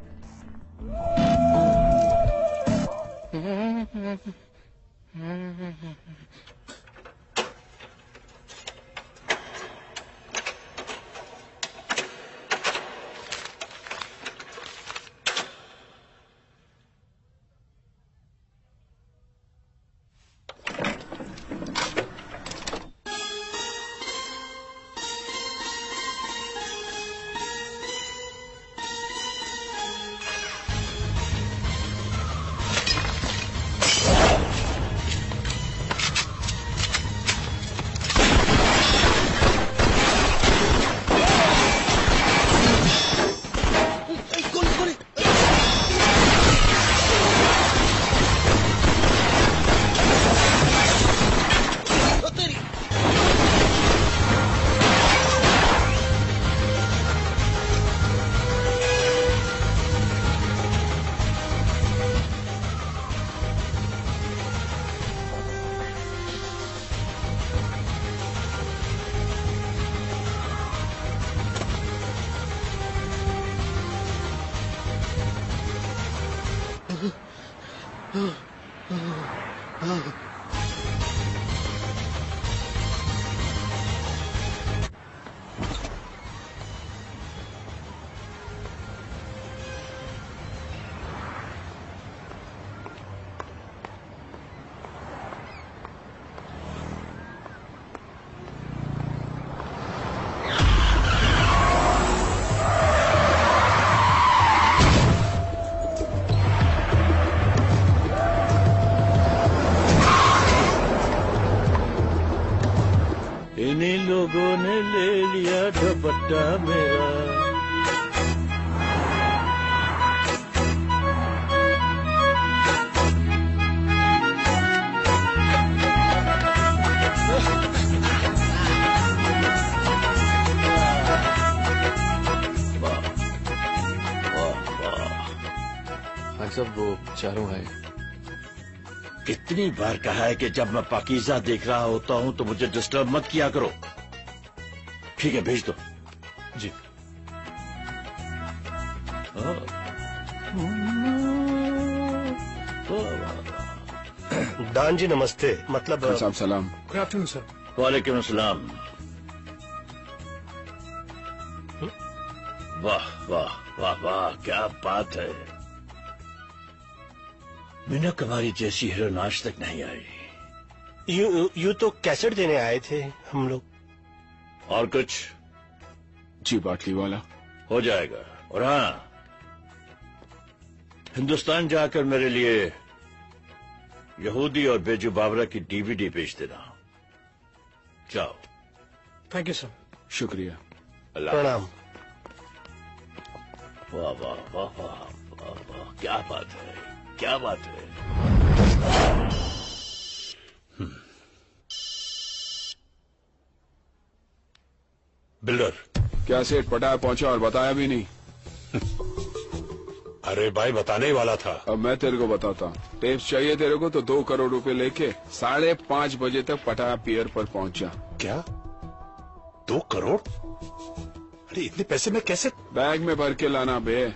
I: इन्हीं लोगों ने ले लिया दुपट्टा मेरा।
M: सब वो चारों हैं।
I: कितनी बार कहा है कि जब मैं पाकीज़ा देख रहा होता हूं तो मुझे डिस्टर्ब मत किया करो। ठीक है, भेज दो।
M: जी।
B: दान जी नमस्ते। मतलब
F: साहब सलाम।
D: Good afternoon sir.
I: वालेकुम अस्सलाम। वाह वाह वाह वाह, क्या बात है। मीना कुमारी जैसी हीरोइन आज तक नहीं आई।
B: यू तो कैसेट देने आए थे हम लोग।
I: और कुछ?
F: जी बाटली वाला
I: हो जाएगा। और हाँ, हिंदुस्तान जाकर मेरे लिए यहूदी और बेजू बाबरा की डीवीडी भेज देना। जाओ।
D: Thank you sir.
F: शुक्रिया।
B: प्रणाम।
I: वाह वाह वाह वाह वाह वाह, क्या बात है, क्या बात है।
E: बिल्डर।
F: क्या सेठ पटाया पहुंचा और बताया भी नहीं?
E: अरे भाई बताने ही वाला था।
F: अब मैं तेरे को बताता हूँ। टेप्स चाहिए तेरे को तो 2 करोड़ रुपए लेके 5:30 बजे तक पटाया पियर पर पहुंचा।
E: क्या 2 करोड़? अरे इतने पैसे में कैसे?
F: बैग में भर के लाना बे।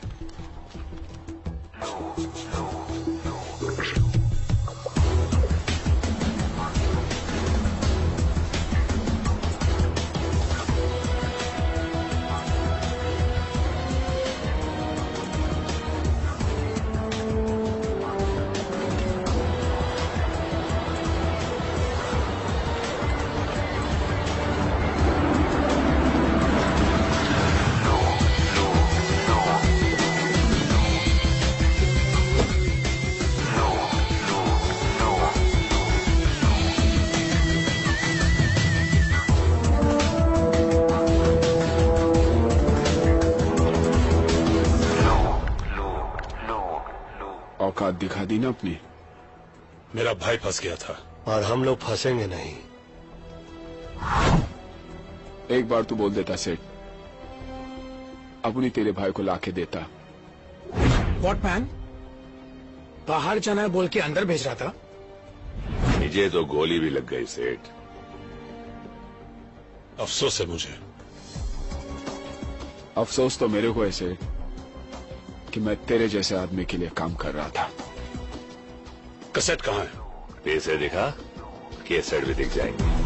F: औकात दिखा दी ना अपनी।
E: मेरा भाई फंस गया था
B: और हम लोग फंसेंगे नहीं।
F: एक बार तू बोल देता सेठ, अपनी तेरे भाई को लाके देता।
D: What man? बाहर जाना है बोल के अंदर भेज रहा था।
H: मुझे तो गोली भी लग गई सेठ।
E: अफसोस है मुझे।
F: अफसोस तो मेरे को है सेठ कि मैं तेरे जैसे आदमी के लिए काम कर रहा था।
E: कैसेट कहाँ है?
H: पैसे दिखा, कैसेट भी दिख जाएंगे।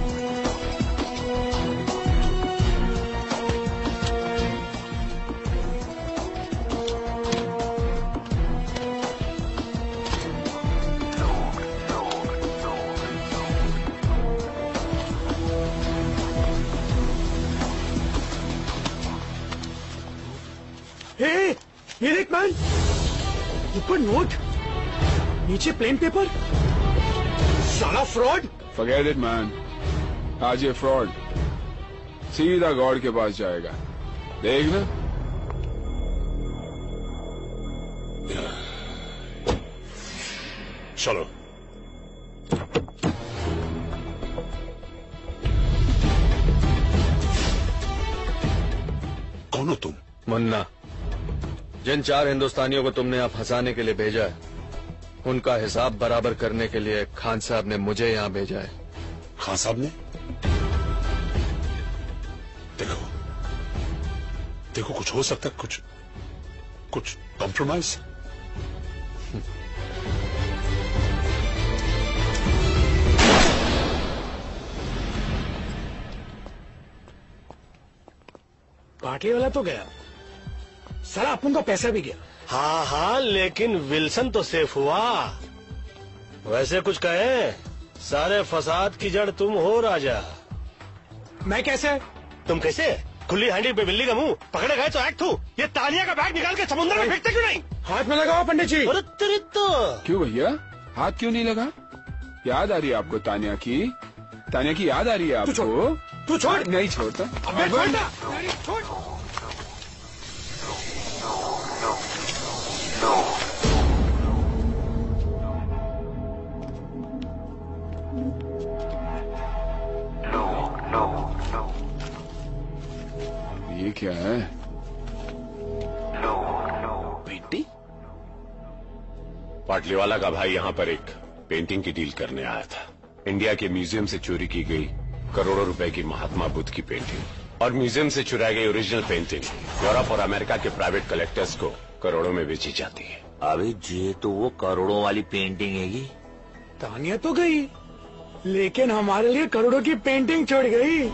D: ये देख मैन, ऊपर नोट, नीचे प्लेन पेपर। साला फ्रॉड।
F: फॉरगेट इट मैन, आज ये फ्रॉड सीधा गॉड के पास जाएगा, देखना।
E: चलो। कौन हो तुम?
M: मुन्ना। जिन 4 हिंदुस्तानियों को तुमने यहाँ फंसाने के लिए भेजा है, उनका हिसाब बराबर करने के लिए खान साहब ने मुझे यहाँ भेजा है।
E: खान साहब ने? देखो कुछ हो सकता है, कुछ कॉम्प्रोमाइज।
D: पार्टी वाला तो गया, सारा अपन का पैसा भी गया।
B: हाँ हाँ, लेकिन विल्सन तो सेफ हुआ। वैसे कुछ कहे, सारे फसाद की जड़ तुम हो राजा।
D: मैं कैसे?
B: तुम कैसे? खुली हांडी पे बिल्ली का मुंह पकड़े गए तो एक्ट हूँ। ये तानिया का बैग निकाल के समुद्र में फेंकते क्यों नहीं?
D: हाथ में लगाओ पंडित जी।
B: अरे तेरी तो।
F: क्यों भैया, हाथ क्यों नहीं लगा? याद आ रही है आपको तानिया की? तानिया की याद आ रही है आपको?
D: तू छोड़।
F: नहीं छोड़ता।
D: अबे छोड़ना। छोड़।
F: ये क्या है?
H: पेंटिंग? पाटलीवाला का भाई यहाँ पर एक पेंटिंग की डील करने आया था। इंडिया के म्यूजियम से चोरी की गई करोड़ों रुपए की महात्मा बुद्ध की पेंटिंग और म्यूजियम से चुराई गई ओरिजिनल पेंटिंग यूरोप और अमेरिका के प्राइवेट कलेक्टर्स को करोड़ों में बेची जाती है।
A: अबे ये तो वो करोड़ों वाली पेंटिंग है।
D: तानिया तो गई, लेकिन हमारे लिए करोड़ों की पेंटिंग छोड़ गई।